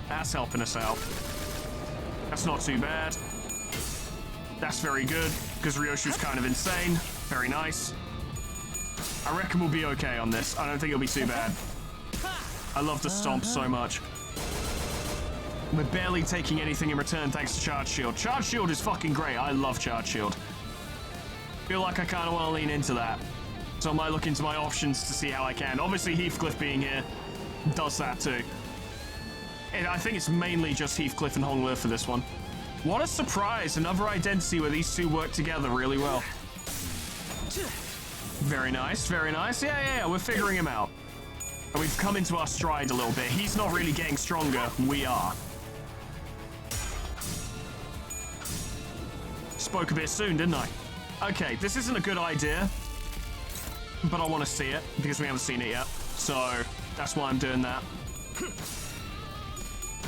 That's helping us out. That's not too bad. That's very good, because Ryoshu's kind of insane. Very nice. I reckon we'll be okay on this. I don't think it'll be too bad. I love the stomp so much. We're barely taking anything in return thanks to Charge Shield. Charge Shield is fucking great. I love Charge Shield. Feel like I kind of want to lean into that. So I might look into my options to see how I can. Obviously, Heathcliff being here does that too. And I think it's mainly just Heathcliff and Hongler for this one. What a surprise. Another identity where these two work together really well. Very nice, very nice. Yeah, we're figuring him out. And we've come into our stride a little bit. He's not really getting stronger. We are. Spoke a bit soon, didn't I? Okay, this isn't a good idea. But I want to see it, because we haven't seen it yet. So, that's why I'm doing that.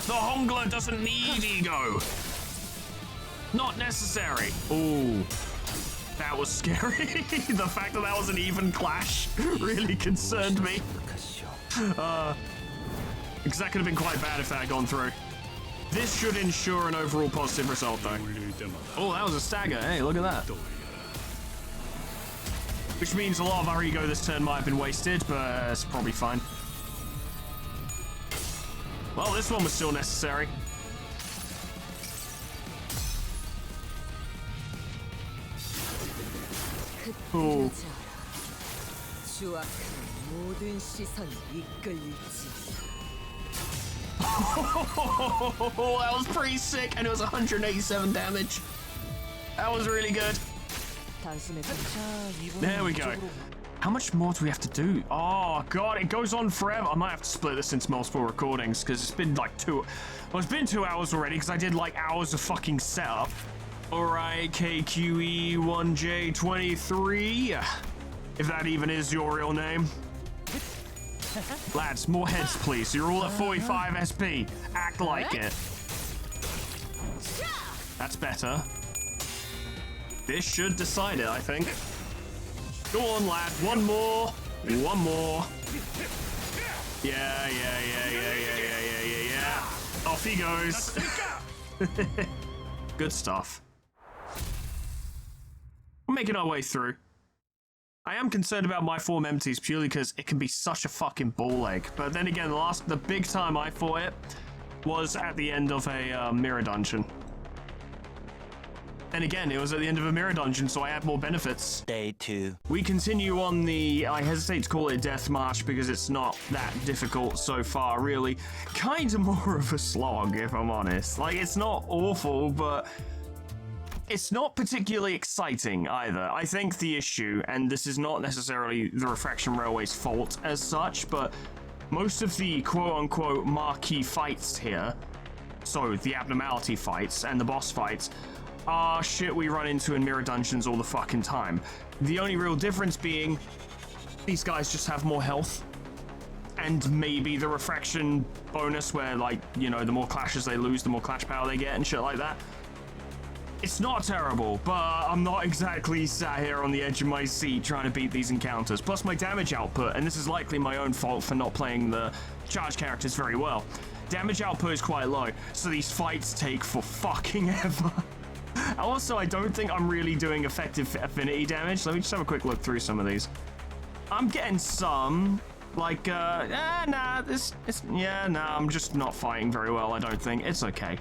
The Hongler doesn't need ego. Not necessary. Ooh. That was scary. The fact that that was an even clash really concerned me. Because that could have been quite bad if that had gone through. This should ensure an overall positive result, though. Oh, that was a stagger. Hey, look at that. Which means a lot of our ego this turn might have been wasted, but it's probably fine. Well, this one was still necessary. Ooh. That was pretty sick, and it was 187 damage. That was really good. There we go. How much more do we have to do? Oh god, it goes on forever. I might have to split this into multiple recordings because it's been like well, it's been 2 hours already because I did like hours of fucking setup. Alright, KQE1J23, if that even is your real name. Lads, more heads please. You're all at 45 SP. Act like it. That's better. This should decide it, I think. Go on, lad. One more. One more. Yeah. Off he goes. Good stuff. We're making our way through. I am concerned about my form empties purely because it can be such a fucking ball ache. But then again, the big time I fought it was at the end of a mirror dungeon. And again, it was at the end of a mirror dungeon, so I had more benefits. Day 2. We continue on the, I hesitate to call it a death march because it's not that difficult so far, really. Kind of more of a slog, if I'm honest. Like, it's not awful, but it's not particularly exciting either. I think the issue, and this is not necessarily the Refraction Railway's fault as such, but most of the quote-unquote marquee fights here, so the abnormality fights and the boss fights, are shit we run into in mirror dungeons all the fucking time. The only real difference being these guys just have more health and maybe the refraction bonus where, like, you know, the more clashes they lose, the more clash power they get and shit like that. It's not terrible, but I'm not exactly sat here on the edge of my seat trying to beat these encounters. Plus my damage output, and this is likely my own fault for not playing the charge characters very well. Damage output is quite low, so these fights take for fucking ever. Also, I don't think I'm really doing effective affinity damage. Let me just have a quick look through some of these. I'm getting some. Like, I'm just not fighting very well, I don't think. It's okay.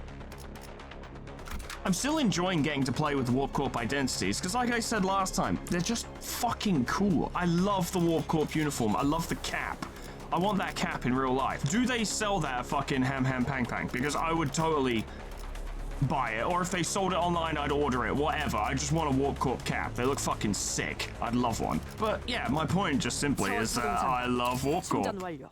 I'm still enjoying getting to play with the Warp Corp identities, because like I said last time, they're just fucking cool. I love the Warp Corp uniform. I love the cap. I want that cap in real life. Do they sell that fucking Ham Ham Pang Pang? Because I would totally buy it. Or if they sold it online, I'd order it. Whatever. I just want a Warp Corp cap. They look fucking sick. I'd love one. But yeah, my point just simply is that I love Warp Corp. 충전 완료.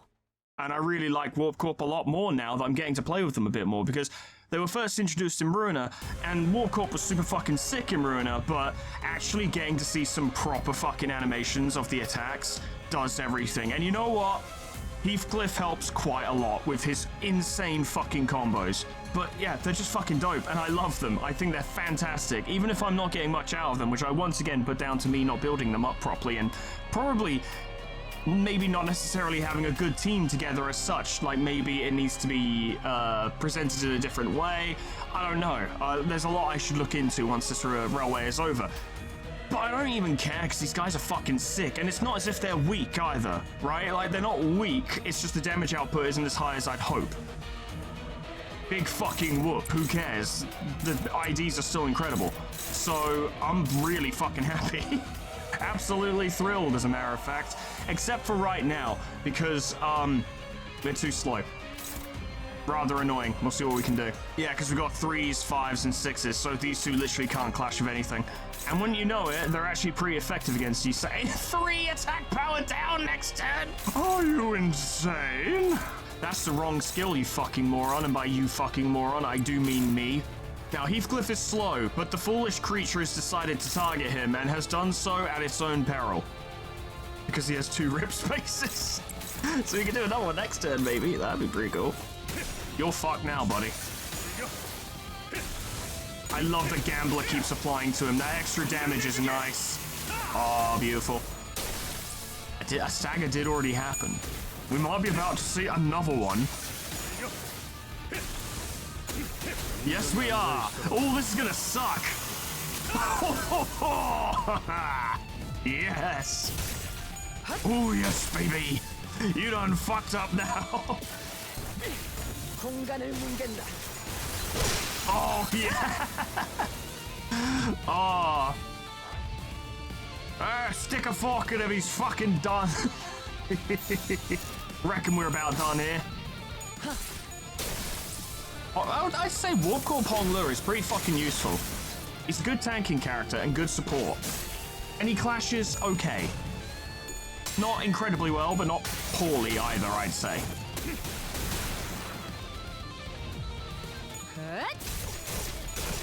And I really like Warp Corp a lot more now that I'm getting to play with them a bit more, because they were first introduced in Ruiner, and Warp Corp was super fucking sick in Ruiner, but actually getting to see some proper fucking animations of the attacks does everything. And you know what? Heathcliff helps quite a lot with his insane fucking combos. But yeah, they're just fucking dope, and I love them. I think they're fantastic, even if I'm not getting much out of them, which I once again put down to me not building them up properly, and probably maybe not necessarily having a good team together as such. Like, maybe it needs to be presented in a different way. I don't know. There's a lot I should look into once this railway is over. But I don't even care, because these guys are fucking sick, and it's not as if they're weak either, right? Like, they're not weak, it's just the damage output isn't as high as I'd hope. Big fucking whoop, who cares? The IDs are still incredible. So, I'm really fucking happy. Absolutely thrilled, as a matter of fact. Except for right now, because, they're too slow. Rather annoying. We'll see what we can do. Yeah, because we've got 3s, 5s, and 6s, so these two literally can't clash with anything. And when you know it, they're actually pretty effective against you, saying 3 attack power down next turn! Are you insane? That's the wrong skill, you fucking moron, and by you fucking moron, I do mean me. Now, Heathcliff is slow, but the foolish creature has decided to target him, and has done so at its own peril. Because he has 2 rip spaces. So you can do another one next turn, maybe. That'd be pretty cool. You're fucked now, buddy. I love that Gambler keeps applying to him. That extra damage is nice. Oh, beautiful. A stagger did already happen. We might be about to see another one. Yes, we are. Oh, this is gonna suck. Yes. Oh, yes, baby. You done fucked up now. 공간을 뭉갠다. Oh, yeah. Oh. Stick a fork in him, he's fucking done. Reckon we're about done here. I'd say Warp Corp Hong Lu is pretty fucking useful. He's a good tanking character and good support. And he clashes okay. Not incredibly well, but not poorly either, I'd say.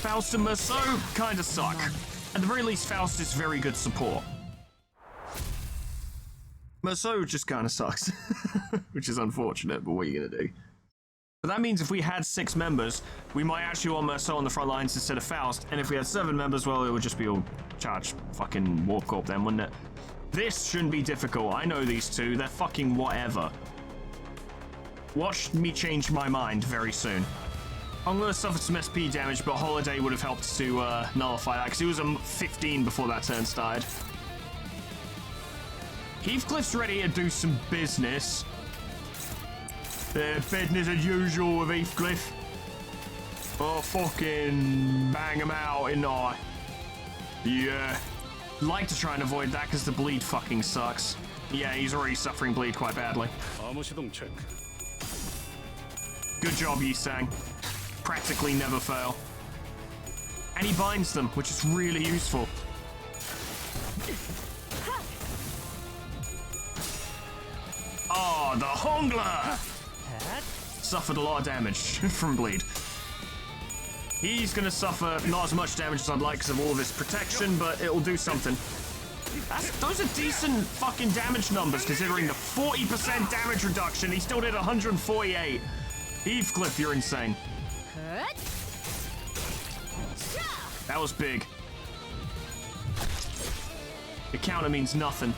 Faust and Merceau kinda suck. At the very least, Faust is very good support. Merceau just kinda sucks. Which is unfortunate, but what are you gonna do? But that means if we had 6 members, we might actually want Merceau on the front lines instead of Faust, and if we had 7 members, well, it would just be all charge fucking Warp Corp then, wouldn't it? This shouldn't be difficult. I know these two. They're fucking whatever. Watch me change my mind very soon. I'm going to suffer some SP damage, but Holiday would have helped to nullify that, because he was a 15 before that turn started. Heathcliff's ready to do some business. Business as usual with Heathcliff. Oh, fucking bang him out, innit I? Yeah. Like to try and avoid that, because the bleed fucking sucks. Yeah, he's already suffering bleed quite badly. Good job, Yisang. Practically never fail. And he binds them, which is really useful. Oh, the Hongler! Suffered a lot of damage from bleed. He's gonna suffer not as much damage as I'd like because of all of his protection, but it'll do something. Those are decent fucking damage numbers considering the 40% damage reduction. He still did 148. Heathcliff, you're insane. That was big. The counter means nothing.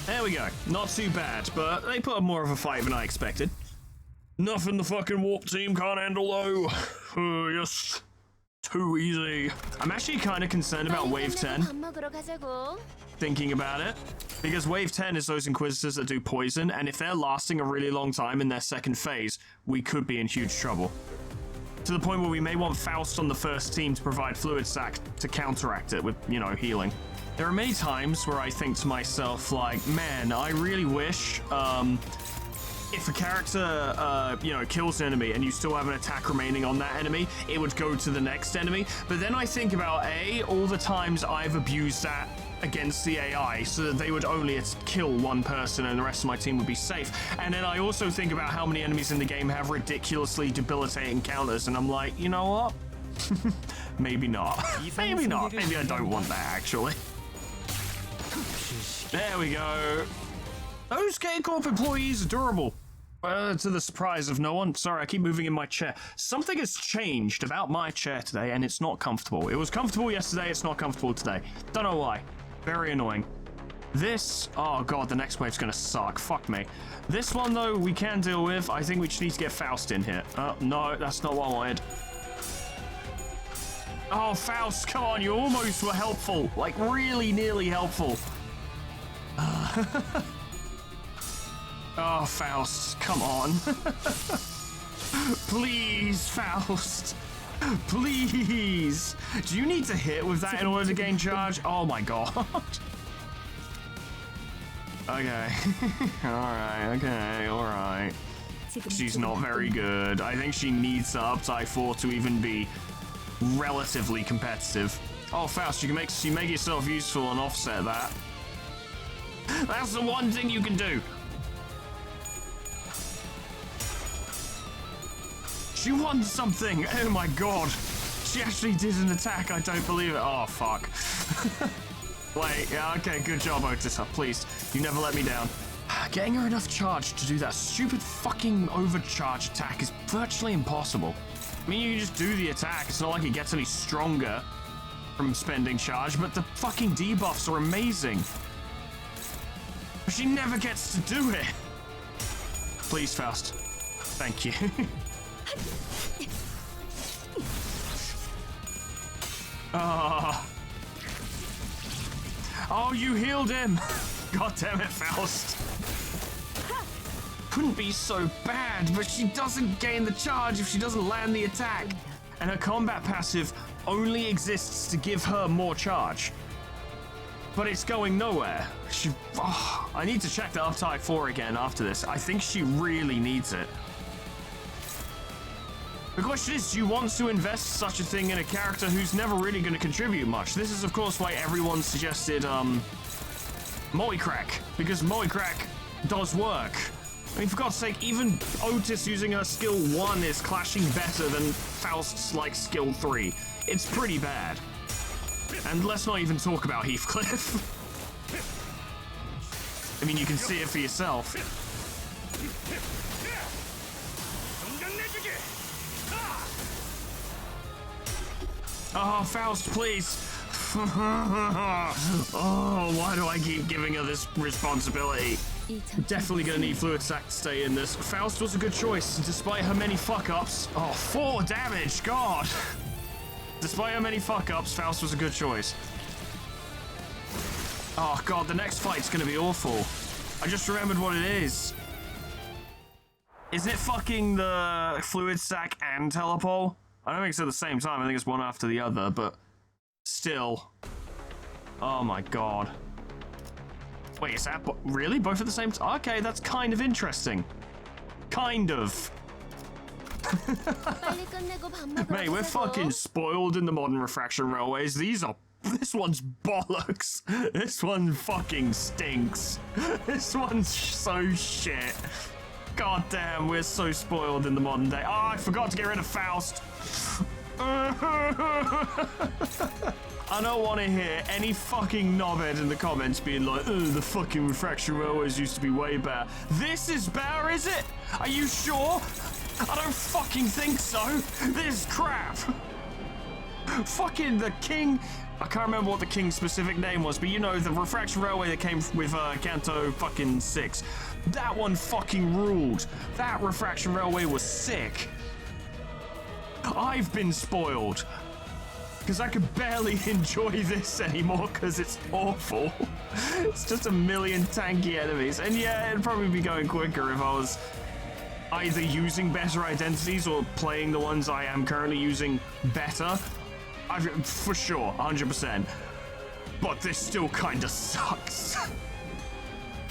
There we go. Not too bad, but they put up more of a fight than I expected. Nothing the fucking Warp team can't handle, though. Yes. too easy. I'm actually kind of concerned about Wave 10, 밥 먹으러 가자고. thinking about it. Because Wave 10 is those Inquisitors that do poison, and if they're lasting a really long time in their second phase, we could be in huge trouble. To the point where we may want Faust on the first team to provide Fluid Sac to counteract it with, you know, healing. There are many times where I think to myself, like, man, I really wish, if a character, you know, kills an enemy and you still have an attack remaining on that enemy, it would go to the next enemy. But then I think about, all the times I've abused that against the AI so that they would only kill one person and the rest of my team would be safe. And then I also think about how many enemies in the game have ridiculously debilitating counters, and I'm like, you know what? Maybe not. Maybe not. Maybe I don't want that, actually. There we go. Those K-Corp employees are durable. To the surprise of no one. Sorry, I keep moving in my chair. Something has changed about my chair today, and it's not comfortable. It was comfortable yesterday, it's not comfortable today. Don't know why. Very annoying. This, oh god, the next wave's gonna suck. Fuck me. This one, though, we can deal with. I think we just need to get Faust in here. No, that's not what I wanted. Oh, Faust, come on, you almost were helpful. Like, really nearly helpful. Oh, Faust, come on. Please, Faust. Please. Do you need to hit with that in order to gain charge? Oh my god. Okay. Alright. She's not very good. I think she needs the uptie 4 to even be relatively competitive. Oh, Faust, you make yourself useful and offset that. That's the one thing you can do. She won something! Oh my god! She actually did an attack, I don't believe it. Oh, fuck. Wait, yeah, okay, good job, Otis. Please, you never let me down. Getting her enough charge to do that stupid fucking overcharge attack is virtually impossible. I mean, you can just do the attack, it's not like it gets any stronger from spending charge, but the fucking debuffs are amazing. But she never gets to do it. Please, Faust. Thank you. Oh, you healed him! God damn it, Faust. Couldn't be so bad, but she doesn't gain the charge if she doesn't land the attack. And her combat passive only exists to give her more charge. But it's going nowhere. I need to check the uptie 4 again after this. I think she really needs it. The question is, do you want to invest such a thing in a character who's never really going to contribute much? This is, of course, why everyone suggested, Moicrack, because Moicrack does work. I mean, for God's sake, even Otis using her skill 1 is clashing better than Faust's, like, skill 3. It's pretty bad. And let's not even talk about Heathcliff. I mean, you can see it for yourself. Oh, Faust, please. Oh, why do I keep giving her this responsibility? Definitely gonna need Fluid Sac to stay in this. Faust was a good choice, despite her many fuck-ups. Oh, 4 damage, God. Despite her many fuck-ups, Faust was a good choice. Oh, God, the next fight's gonna be awful. I just remembered what it is. Isn't it fucking the Fluid Sac and Telepole? I don't think it's at the same time. I think it's one after the other, but still. Oh my god. Wait, is that really both at the same time? Okay, that's kind of interesting. Kind of. Mate, we're fucking spoiled in the modern Refraction Railways. This one's bollocks. This one fucking stinks. This one's so shit. God damn, we're so spoiled in the modern day. Oh, I forgot to get rid of Faust. I don't want to hear any fucking knobhead in the comments being like, the fucking Refraction Railways used to be way better. This is better, is it? Are you sure? I don't fucking think so. This is crap. Fucking the king. I can't remember what the king's specific name was, but you know, the Refraction Railway that came with Kanto fucking 6. That one fucking ruled. That Refraction Railway was sick. I've been spoiled. because I could barely enjoy this anymore because it's awful. It's just a million tanky enemies. And yeah, it'd probably be going quicker if I was either using better identities or playing the ones I am currently using better. For sure, 100%. But this still kind of sucks.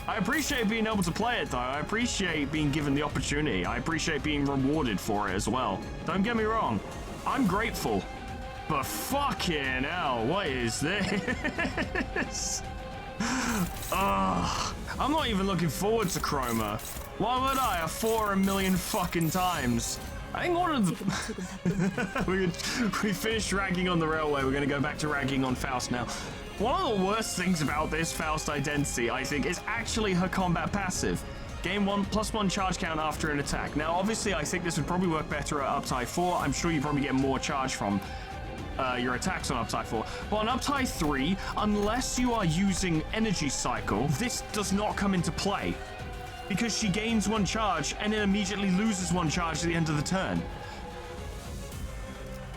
I appreciate being able to play it though. I appreciate being given the opportunity. I appreciate being rewarded for it as well. Don't get me wrong. I'm grateful. But fucking hell, what is this? Ugh. I'm not even looking forward to Chroma. Why would I? I've fought her a million fucking times. I think one of the... we finished ragging on the railway. We're going to go back to ragging on Faust now. One of the worst things about this Faust identity, I think, is actually her combat passive. Gain +1 charge count after an attack. Now, obviously, I think this would probably work better at Uptie 4. I'm sure you probably get more charge from your attacks on Uptie 4. But on Uptie 3, unless you are using Energy Cycle, this does not come into play. Because she gains 1 charge and then immediately loses 1 charge at the end of the turn.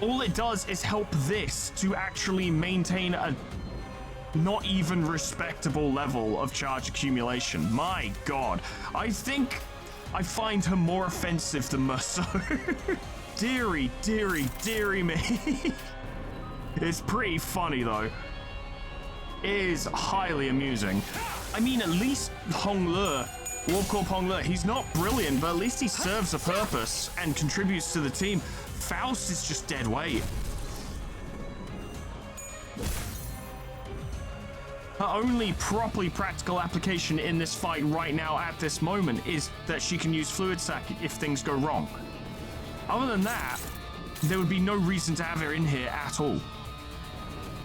All it does is help this to actually maintain a not even respectable level of charge accumulation. My god. I think I find her more offensive than Merceau. Deary, deary, deary me. It's pretty funny though. It is highly amusing. I mean, at least Hongler, Warp Corp Hongler, he's not brilliant, but at least he serves a purpose and contributes to the team. Faust is just dead weight. Her only properly practical application in this fight right now at this moment is that she can use Fluid Sac if things go wrong. Other than that, there would be no reason to have her in here at all.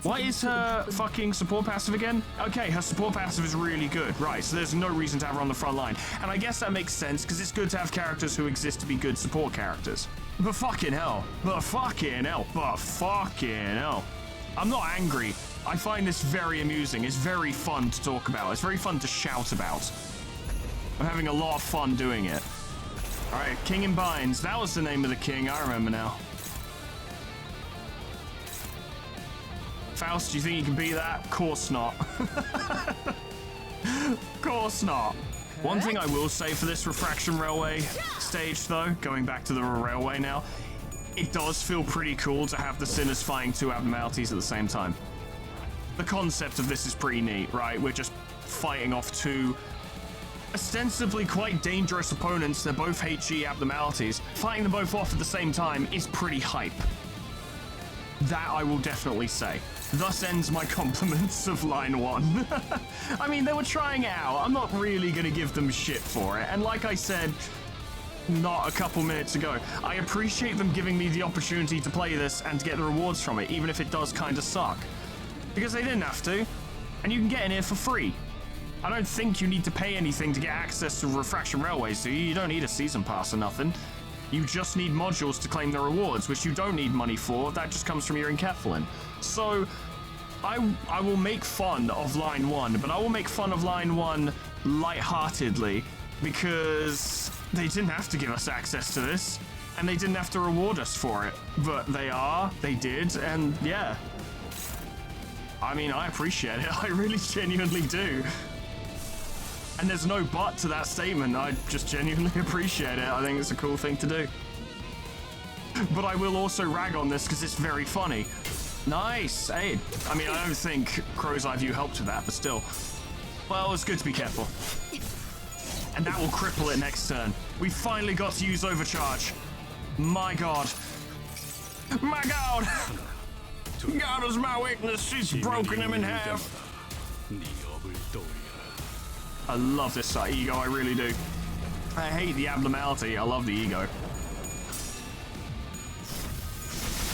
What is her fucking support passive again? Okay, her support passive is really good. Right, so there's no reason to have her on the front line. And I guess that makes sense, because it's good to have characters who exist to be good support characters. But fucking hell. But fucking hell. But fucking hell. I'm not angry. I find this very amusing. It's very fun to talk about. It's very fun to shout about. I'm having a lot of fun doing it. Alright, King in Binds. That was the name of the king. I remember now. Faust, do you think you can beat that? Of course not. Of course not. One thing I will say for this Refraction Railway stage, though, going back to the railway now, it does feel pretty cool to have the Sinners fighting 2 abnormalities at the same time. The concept of this is pretty neat, right? We're just fighting off 2 ostensibly quite dangerous opponents. They're both HE abnormalities. Fighting them both off at the same time is pretty hype. That I will definitely say. Thus ends my compliments of line 1. I mean, they were trying it out. I'm not really going to give them shit for it. And like I said, not a couple minutes ago, I appreciate them giving me the opportunity to play this and to get the rewards from it, even if it does kind of suck. Because they didn't have to. And you can get in here for free. I don't think you need to pay anything to get access to Refraction Railways, do you? You don't need a season pass or nothing. You just need modules to claim the rewards, which you don't need money for. That just comes from your encapsulin. So, I will make fun of line 1, but I will make fun of line 1 lightheartedly, because they didn't have to give us access to this, and they didn't have to reward us for it. But they did, and yeah. I mean, I appreciate it. I really genuinely do. And there's no but to that statement. I just genuinely appreciate it. I think it's a cool thing to do. But I will also rag on this because it's very funny. Nice, aid. I mean, I don't think Crow's Eye View helped with that, but still. Well, it's good to be careful. And that will cripple it next turn. We finally got to use Overcharge. My god. My god! God is my weakness. She's broken him in half. I love this ego, I really do. I hate the abnormality, I love the ego.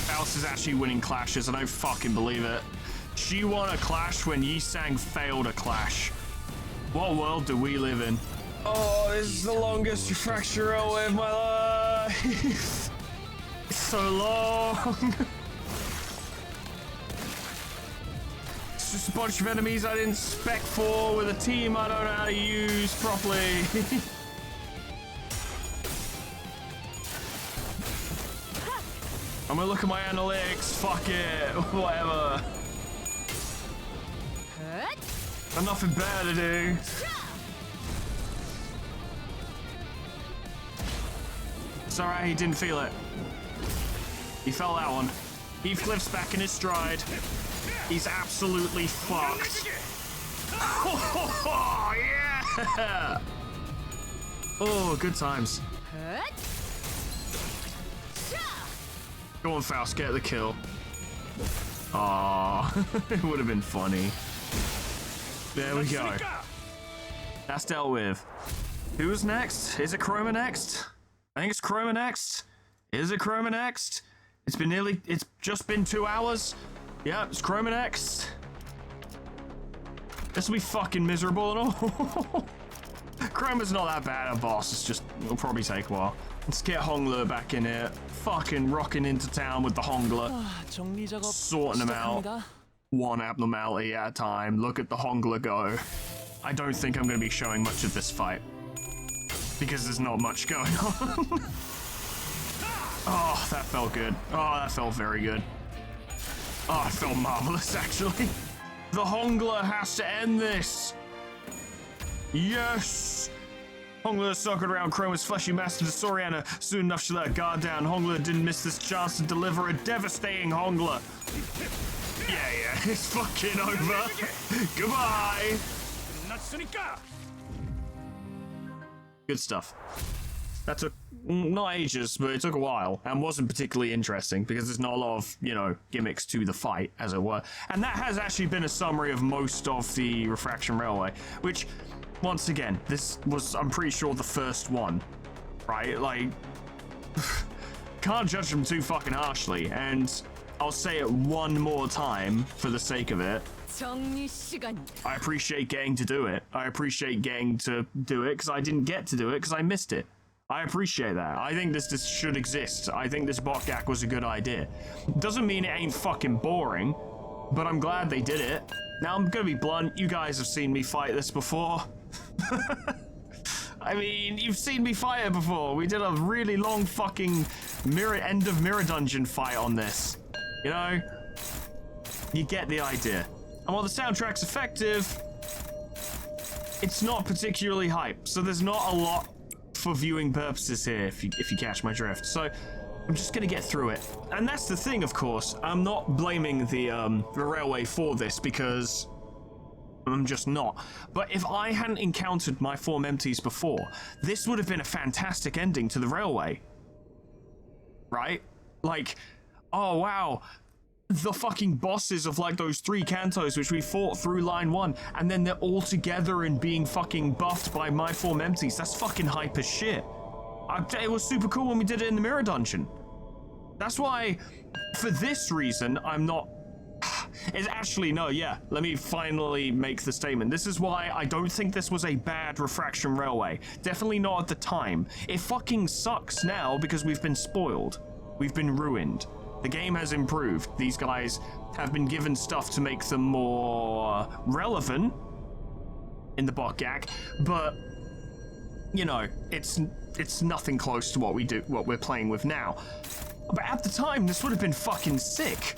Faust is actually winning clashes, I don't fucking believe it. She won a clash when Yi Sang failed a clash. What world do we live in? Oh, this is the longest Refraction Railway of my life. It's so long. It's just a bunch of enemies I didn't spec for with a team I don't know how to use properly. I'm gonna look at my analytics. Fuck it. Whatever. Got nothing better to do. It's alright, he didn't feel it. He felt that one. Heathcliff's back in his stride. He's absolutely fucked. Oh, yeah! Oh, good times. Go on, Faust, get the kill. Aw, it would have been funny. There we go. That's dealt with. Who's next? Is it Chroma next? I think it's Chroma next. Is it Chroma next? It's just been 2 hours. Yeah, it's Chroma next. This will be fucking miserable and all. Chroma's not that bad a boss. It's just, it'll probably take a while. Let's get Hongler back in here. Fucking rocking into town with the Hongler. Sorting them out. One abnormality at a time. Look at the Hongler go. I don't think I'm going to be showing much of this fight, because there's not much going on. Oh, that felt good. Oh, that felt very good. Oh, it felt marvelous, actually. The Hongler has to end this. Yes! Hongler circled around Chroma's fleshy master to Soriana. Soon enough, she let her guard down. Hongler didn't miss this chance to deliver a devastating Hongler. Yeah, it's fucking over. Goodbye. Good stuff. That took not ages, but it took a while and wasn't particularly interesting because there's not a lot of, you know, gimmicks to the fight, as it were. And that has actually been a summary of most of the Refraction Railway, which, once again, this was, I'm pretty sure, the first one, right? Like, can't judge them too fucking harshly, and I'll say it one more time for the sake of it. I appreciate getting to do it. I appreciate getting to do it because I didn't get to do it because I missed it. I appreciate that. I think this should exist. I think this Bokgak was a good idea. Doesn't mean it ain't fucking boring, but I'm glad they did it. Now, I'm gonna be blunt. You guys have seen me fight this before. I mean, you've seen me fight it before. We did a really long fucking end of mirror dungeon fight on this. You know? You get the idea. And while the soundtrack's effective, it's not particularly hype. So there's not a lot for viewing purposes here, if you catch my drift. So I'm just gonna get through it. And that's the thing, of course. I'm not blaming the railway for this, because I'm just not. But if I hadn't encountered my form empties before, this would have been a fantastic ending to the railway. Right? Like, oh wow, the fucking bosses of like those 3 cantos which we fought through line 1, and then they're all together and being fucking buffed by my form empties. That's fucking hype as shit. It was super cool when we did it in the mirror dungeon. That's why, for this reason, I'm not... It's actually, no, yeah, let me finally make the statement. This is why I don't think this was a bad Refraction Railway. Definitely not at the time. It fucking sucks now because we've been spoiled. We've been ruined. The game has improved. These guys have been given stuff to make them more relevant in the Bokgak, but you know, it's nothing close to what we're playing with now. But at the time, this would have been fucking sick,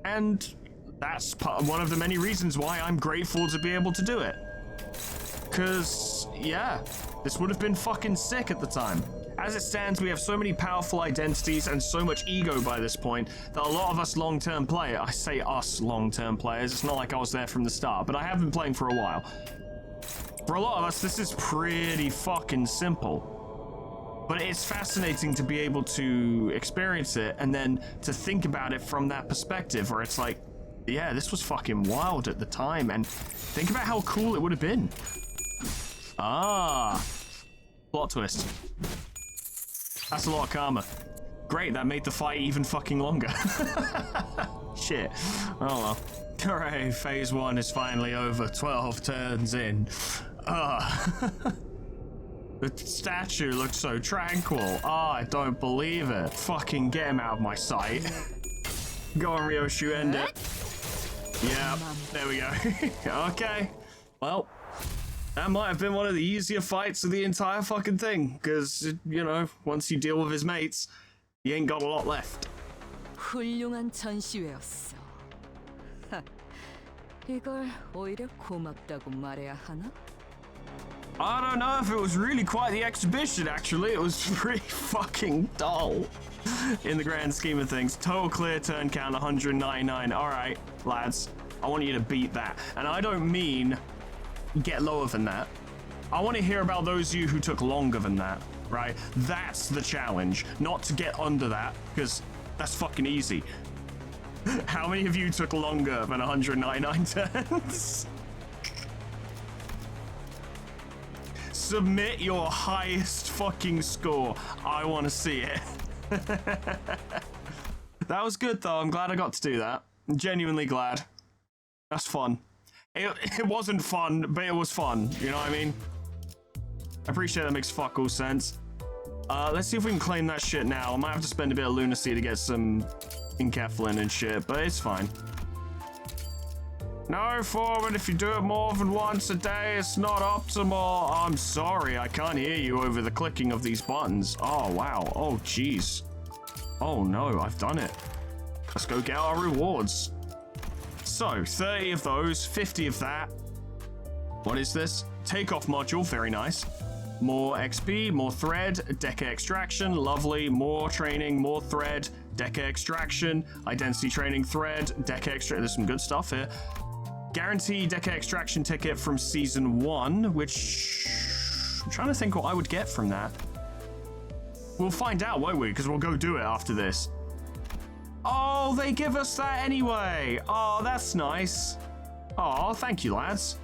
and that's one of the many reasons why I'm grateful to be able to do it. Cause yeah, this would have been fucking sick at the time. As it stands, we have so many powerful identities and so much ego by this point that a lot of us long-term players, I say us long-term players, it's not like I was there from the start, but I have been playing for a while. For a lot of us, this is pretty fucking simple. But it's fascinating to be able to experience it and then to think about it from that perspective where it's like, yeah, this was fucking wild at the time, and think about how cool it would have been. Ah, plot twist. That's a lot of karma. Great, that made the fight even fucking longer. Shit. Oh well. Hooray, phase 1 is finally over. 12 turns in. The statue looks so tranquil. I don't believe it. Fucking get him out of my sight. Go on, Ryoshu, end it. Yeah, there we go. Okay. Well, that might have been one of the easier fights of the entire fucking thing, because, you know, once you deal with his mates, he ain't got a lot left. 훌륭한 전시회였어. 하, 이걸 오히려 고맙다고 말해야 하나? I don't know if it was really quite the exhibition, actually. It was pretty fucking dull in the grand scheme of things. Total clear turn count 199. All right, lads, I want you to beat that. And I don't mean get lower than that. I want to hear about those of you who took longer than that, right? That's the challenge, not to get under that, because that's fucking easy. How many of you took longer than 199 turns? Submit your highest fucking score. I want to see it. That was good though. I'm glad I got to do that. I'm genuinely glad. That's fun. It wasn't fun, but it was fun. You know what I mean? I appreciate that makes fuck all sense. Let's see if we can claim that shit now. I might have to spend a bit of lunacy to get some enkephalin and shit, but it's fine. No, Foreman, if you do it more than once a day, it's not optimal. I'm sorry, I can't hear you over the clicking of these buttons. Oh, wow. Oh, jeez. Oh, no, I've done it. Let's go get our rewards. So, 30 of those, 50 of that. What is this? Takeoff module, very nice. More XP, more thread, Deca extraction, lovely. More training, more thread, Deca extraction, identity training thread, Deca extraction. There's some good stuff here. Guarantee Deca extraction ticket from season 1, which I'm trying to think what I would get from that. We'll find out, won't we? Because we'll go do it after this. Oh, they give us that anyway. Oh, that's nice. Oh, thank you, lads.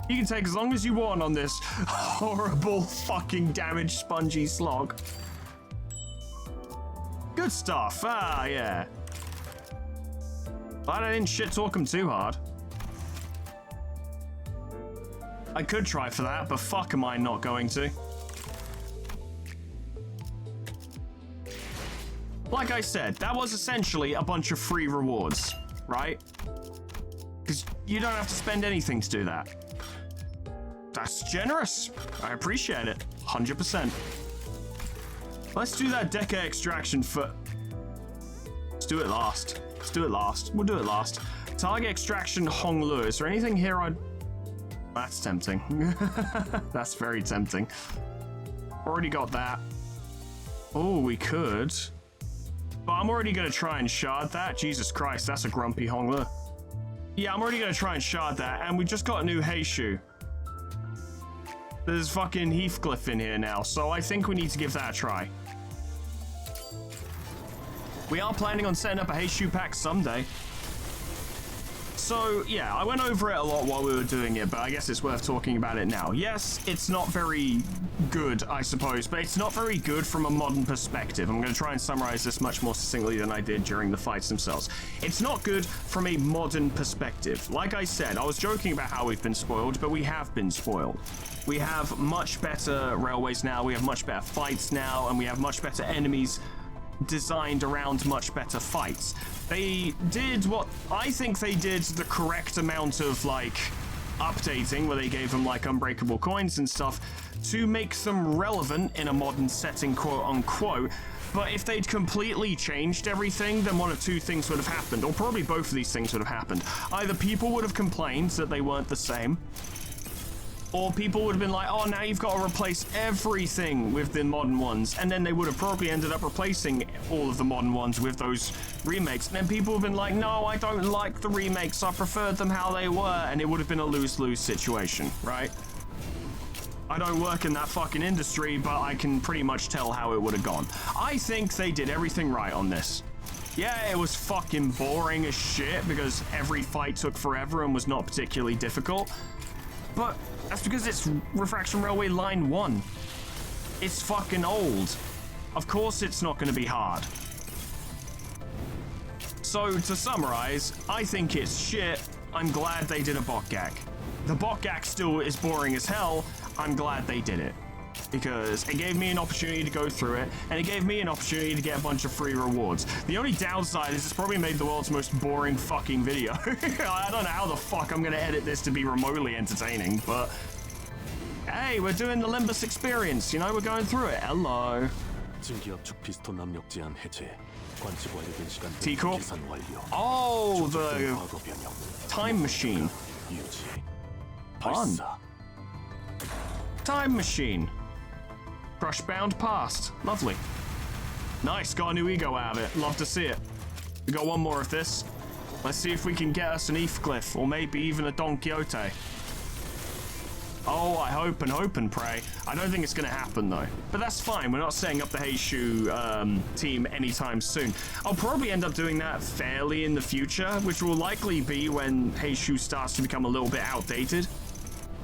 You can take as long as you want on this horrible fucking damaged spongy slog. Good stuff. Ah, yeah. Glad I didn't shit talk him too hard. I could try for that, but fuck am I not going to. Like I said, that was essentially a bunch of free rewards, right? Because you don't have to spend anything to do that. That's generous. I appreciate it. 100%. Let's do that Deca extraction for... Let's do it last. Let's do it last. We'll do it last. Target extraction Honglu. Is there anything here I'd... That's tempting. That's very tempting. Already got that. Oh, we could. But I'm already going to try and shard that. Jesus Christ, that's a grumpy Honglu. Yeah, I'm already going to try and shard that. And we just got a new Heishu. There's fucking Heathcliff in here now, so I think we need to give that a try. We are planning on setting up a Heishu pack someday. So, yeah, I went over it a lot while we were doing it, but I guess it's worth talking about it now. Yes, it's not very good, I suppose, but it's not very good from a modern perspective. I'm going to try and summarize this much more succinctly than I did during the fights themselves. It's not good from a modern perspective. Like I said, I was joking about how we've been spoiled, but we have been spoiled. We have much better railways now, we have much better fights now, and we have much better enemies designed around much better fights. They did what I think they did the correct amount of like updating, where they gave them like unbreakable coins and stuff to make them relevant in a modern setting, quote unquote. But if they'd completely changed everything, then one of two things would have happened, or probably both of these things would have happened. Either people would have complained that they weren't the same, or people would have been like, oh, now you've got to replace everything with the modern ones. And then they would have probably ended up replacing all of the modern ones with those remakes. And then people would have been like, no, I don't like the remakes. I preferred them how they were. And it would have been a lose-lose situation, right? I don't work in that fucking industry, but I can pretty much tell how it would have gone. I think they did everything right on this. Yeah, it was fucking boring as shit because every fight took forever and was not particularly difficult. But that's because it's Refraction Railway Line 1. It's fucking old. Of course it's not going to be hard. So, to summarize, I think it's shit. I'm glad they did a Bokgak. The Bokgak still is boring as hell. I'm glad they did it. Because it gave me an opportunity to go through it, and it gave me an opportunity to get a bunch of free rewards. The only downside is it's probably made the world's most boring fucking video. I don't know how the fuck I'm gonna edit this to be remotely entertaining, but hey, we're doing the Limbus experience, you know, we're going through it. Hello. 증기압축 피스톤 압력 제한 해제. 관측 완료된 시간 T-Corp? 계산 완료. Oh, 조작된 the 과거 변형. time machine. 유지. Fun. 발사. Time machine. Crush-bound past. Lovely. Nice, got a new ego out of it. Love to see it. We got one more of this. Let's see if we can get us an Heathcliff, or maybe even a Don Quixote. Oh, I hope and pray. I don't think it's going to happen, though. But that's fine. We're not setting up the Heishu team anytime soon. I'll probably end up doing that fairly in the future, which will likely be when Heishu starts to become a little bit outdated.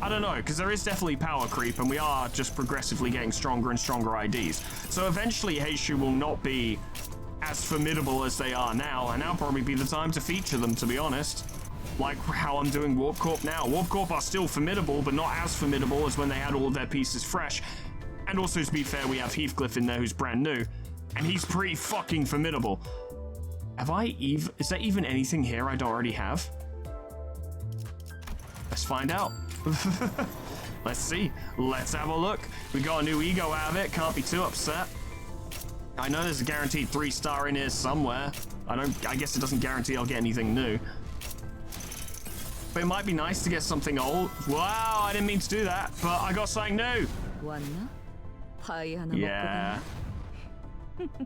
I don't know, because there is definitely power creep, and we are just progressively getting stronger and stronger IDs. So eventually, Heishu will not be as formidable as they are now, and that'll probably be the time to feature them, to be honest. Like how I'm doing Warp Corp now. Warp Corp are still formidable, but not as formidable as when they had all of their pieces fresh. And also, to be fair, we have Heathcliff in there who's brand new, and he's pretty fucking formidable. Is there even anything here I don't already have? Let's find out. Let's see. Let's have a look. We got a new ego out of it. Can't be too upset. I know there's a guaranteed 3-star in here somewhere. I guess it doesn't guarantee I'll get anything new. But it might be nice to get something old. Wow, I didn't mean to do that, but I got something new. 왔나? 파이 하나 Yeah. 먹고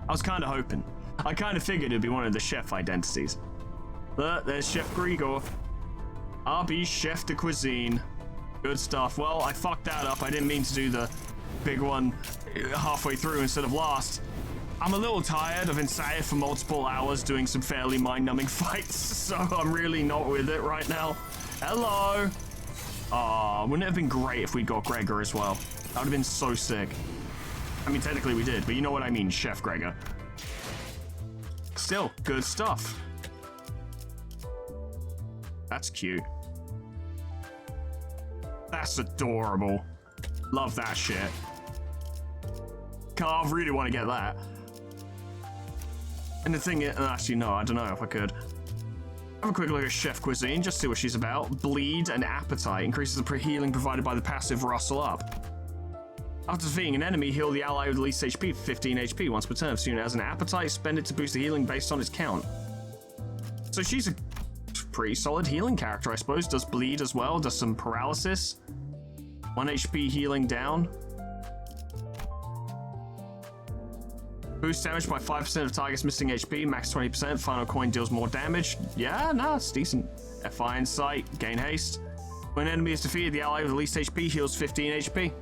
I was kind of hoping. I kind of figured it'd be one of the chef identities. Look, there's Chef Grigor. RB Chef de Cuisine. Good stuff. Well, I fucked that up. I didn't mean to do the big one halfway through instead of last. I'm a little tired. I've been sat here for multiple hours doing some fairly mind-numbing fights, so I'm really not with it right now. Hello. Aw, wouldn't it have been great if we got Gregor as well? That would have been so sick. I mean, technically we did, but you know what I mean, Chef Gregor. Still, good stuff. That's cute. That's adorable. Love that shit. I really want to get that. And the thing is, actually, no, I don't know if I could. Have a quick look at Chef Cuisine, just see what she's about. Bleed and Appetite increases the healing provided by the passive Rustle Up. After defeating an enemy, heal the ally with the least HP for 15 HP once per turn. If soon as an Appetite, spend it to boost the healing based on its count. So she's a pretty solid healing character, I suppose. Does bleed as well, does some paralysis. 1 HP healing down. Boost damage by 5% of target's missing HP, max 20%, final coin deals more damage. Yeah, no, it's decent. FI Insight, gain haste. When an enemy is defeated, the ally with the least HP heals 15 HP.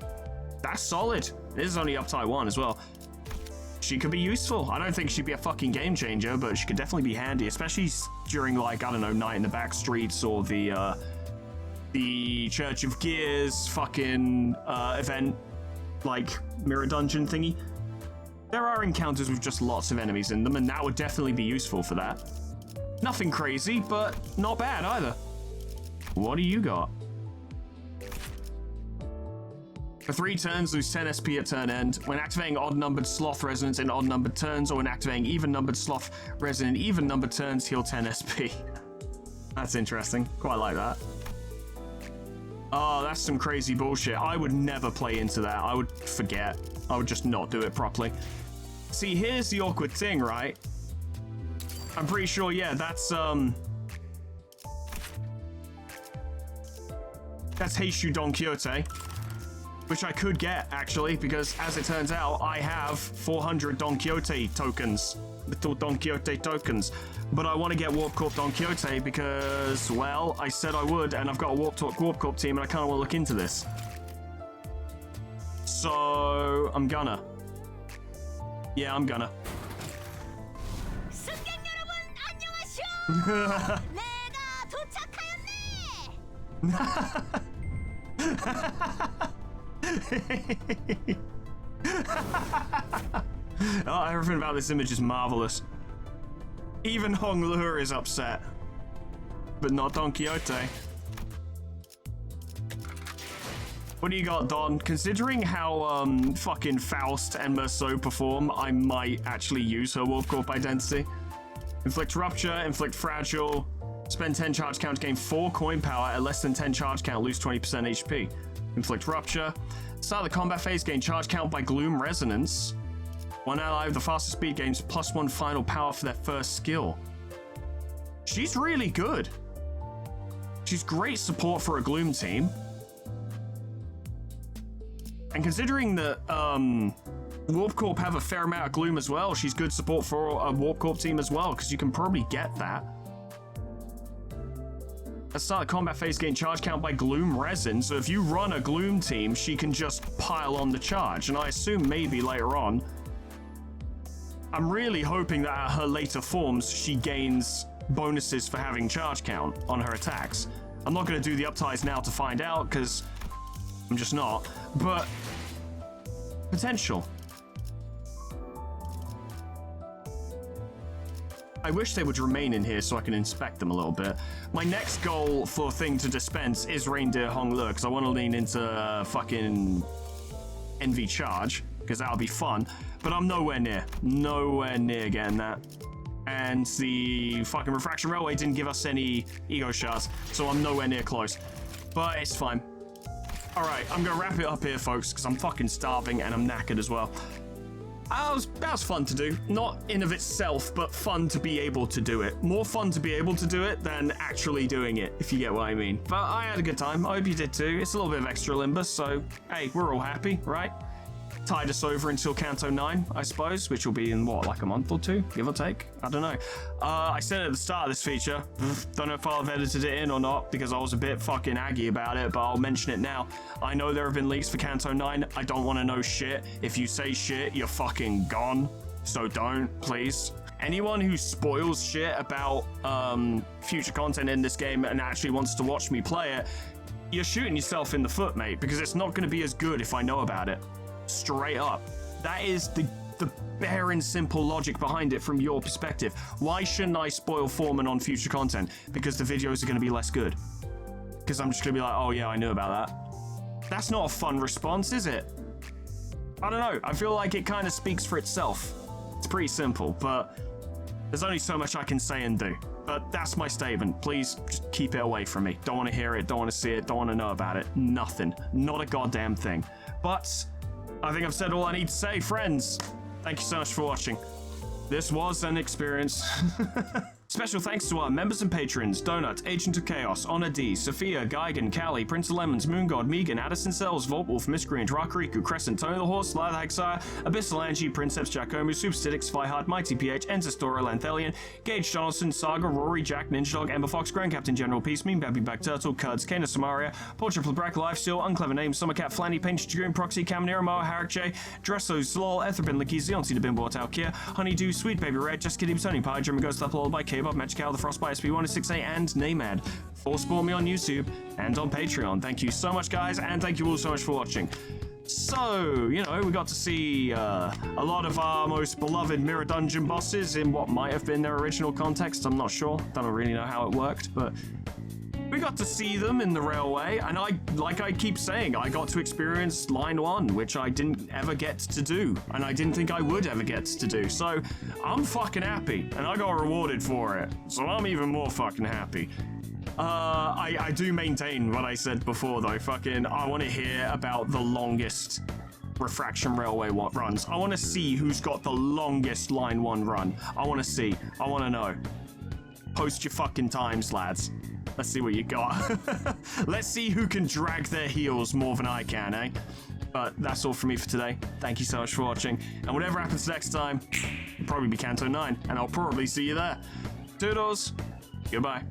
That's solid. This is only up Type 1 as well. She could be useful. I don't think she'd be a fucking game changer, but she could definitely be handy, especially during, like, I don't know, Night in the Back Streets or the Church of Gears fucking event, like, mirror dungeon thingy. There are encounters with just lots of enemies in them, and that would definitely be useful for that. Nothing crazy, but not bad either. What do you got? For 3 turns, lose 10 SP at turn end. When activating odd-numbered sloth resonance in odd-numbered turns, or when activating even-numbered sloth resonance in even-numbered turns, heal 10 SP. That's interesting. Quite like that. Oh, that's some crazy bullshit. I would never play into that. I would forget. I would just not do it properly. See, here's the awkward thing, right? I'm pretty sure, yeah, that's Heishu Don Quixote, which I could get, actually, because as it turns out, I have 400 Don Quixote tokens. Little Don Quixote tokens. But I want to get Warp Corp Don Quixote because, well, I said I would, and I've got a Warp Corp team, and I kind of want to look into this. So, I'm gonna. Yeah, I'm gonna. 승객 여러분 안녕하쇼. 내가 도착하였네. Oh, everything about this image is marvelous. Even Hong Lur is upset, but not Don Quixote. What do you got, Don? Considering how fucking Faust and Merceau perform, I might actually use her Warp Corp identity. Inflict Rupture, Inflict Fragile, spend 10 charge count to gain 4 coin power at less than 10 charge count, lose 20% HP. Inflict Rupture. Start of the combat phase, gain charge count by Gloom Resonance. One ally with the fastest speed gains +1 final power for their first skill. She's really good. She's great support for a Gloom team. And considering that Warp Corp have a fair amount of Gloom as well, she's good support for a Warp Corp team as well, because you can probably get that. Let's start the combat phase, gain charge count by Gloom Resin, so if you run a Gloom team, she can just pile on the charge, and I assume maybe later on. I'm really hoping that at her later forms, she gains bonuses for having charge count on her attacks. I'm not going to do the upties now to find out, because I'm just not, but potential. I wish they would remain in here so I can inspect them a little bit. My next goal for thing to dispense is Reindeer Honglu, because I want to lean into fucking Envy Charge, because that'll be fun, but I'm nowhere near getting that. And the fucking Refraction Railway didn't give us any ego shards, so I'm nowhere near close. But it's fine. Alright, I'm gonna wrap it up here, folks, because I'm fucking starving and I'm knackered as well. That was fun to do. Not in of itself, but fun to be able to do it. More fun to be able to do it than actually doing it, if you get what I mean. But I had a good time. I hope you did too. It's a little bit of extra Limbus, so hey, we're all happy, right? Tide us over until Kanto 9, I suppose, which will be in what, like a month or two, give or take? I don't know. I said at the start of this feature, don't know if I'll have edited it in or not, because I was a bit fucking aggy about it, but I'll mention it now. I know there have been leaks for Kanto 9. I don't want to know shit. If you say shit, you're fucking gone. So don't, please. Anyone who spoils shit about future content in this game and actually wants to watch me play it, you're shooting yourself in the foot, mate, because it's not going to be as good if I know about it. Straight up. That is the bare and simple logic behind it from your perspective. Why shouldn't I spoil Foreman on future content? Because the videos are going to be less good. Because I'm just going to be like, oh yeah, I knew about that. That's not a fun response, is it? I don't know. I feel like it kind of speaks for itself. It's pretty simple, but there's only so much I can say and do. But that's my statement. Please just keep it away from me. Don't want to hear it, don't want to see it, don't want to know about it. Nothing. Not a goddamn thing. But I think I've said all I need to say, friends. Thank you so much for watching. This was an experience. Special thanks to our members and patrons: Donut, Agent of Chaos, Honor D, Sophia, Geigen, Callie, Prince of Lemons, Moongod, Megan, Addison Sells, Voltwolf, Miscreant, Rakariku, Crescent, Tony the Horse, Sly the Hexire, Abyssal Angie, Princeps, Giacomo, Superstitics, Flyhard, Mighty PH, Enzastora, Lanthelion, Gage Donaldson, Saga, Rory, Jack, Ninja Dog, Ember Fox, Grand Captain General Peace, Mean Baby Back Turtle, Cuds, Kana Samaria, Portrait of Black, Lifesteal, Unclever Name, Summercat, Flanny, Painted Dragoon, Proxy, Caminera, Moa, Harik J, Dresso, Slol, Etherbin, Licky, Zionci, the Bimbo, Talkia, Honeydew, Sweet Baby Red, Jessica Deep, Tony Pie, Jeremy Ghost, Apple, by K-Bob, Magical, The Frost by SB168, and Namad. Or support me on YouTube and on Patreon. Thank you so much, guys, and thank you all so much for watching. So, you know, we got to see a lot of our most beloved Mirror Dungeon bosses in what might have been their original context. I'm not sure. Don't really know how it worked, but we got to see them in the railway, and like I keep saying, I got to experience Line 1, which I didn't ever get to do, and I didn't think I would ever get to do, so I'm fucking happy, and I got rewarded for it, so I'm even more fucking happy. I do maintain what I said before, though. Fucking, I want to hear about the longest Refraction Railway runs. I want to see who's got the longest Line 1 run. I want to see. I want to know. Post your fucking times, lads. Let's see what you got. Let's see who can drag their heels more than I can, eh? But that's all from me for today. Thank you so much for watching. And whatever happens next time, it'll probably be Kanto 9, and I'll probably see you there. Toodles. Goodbye.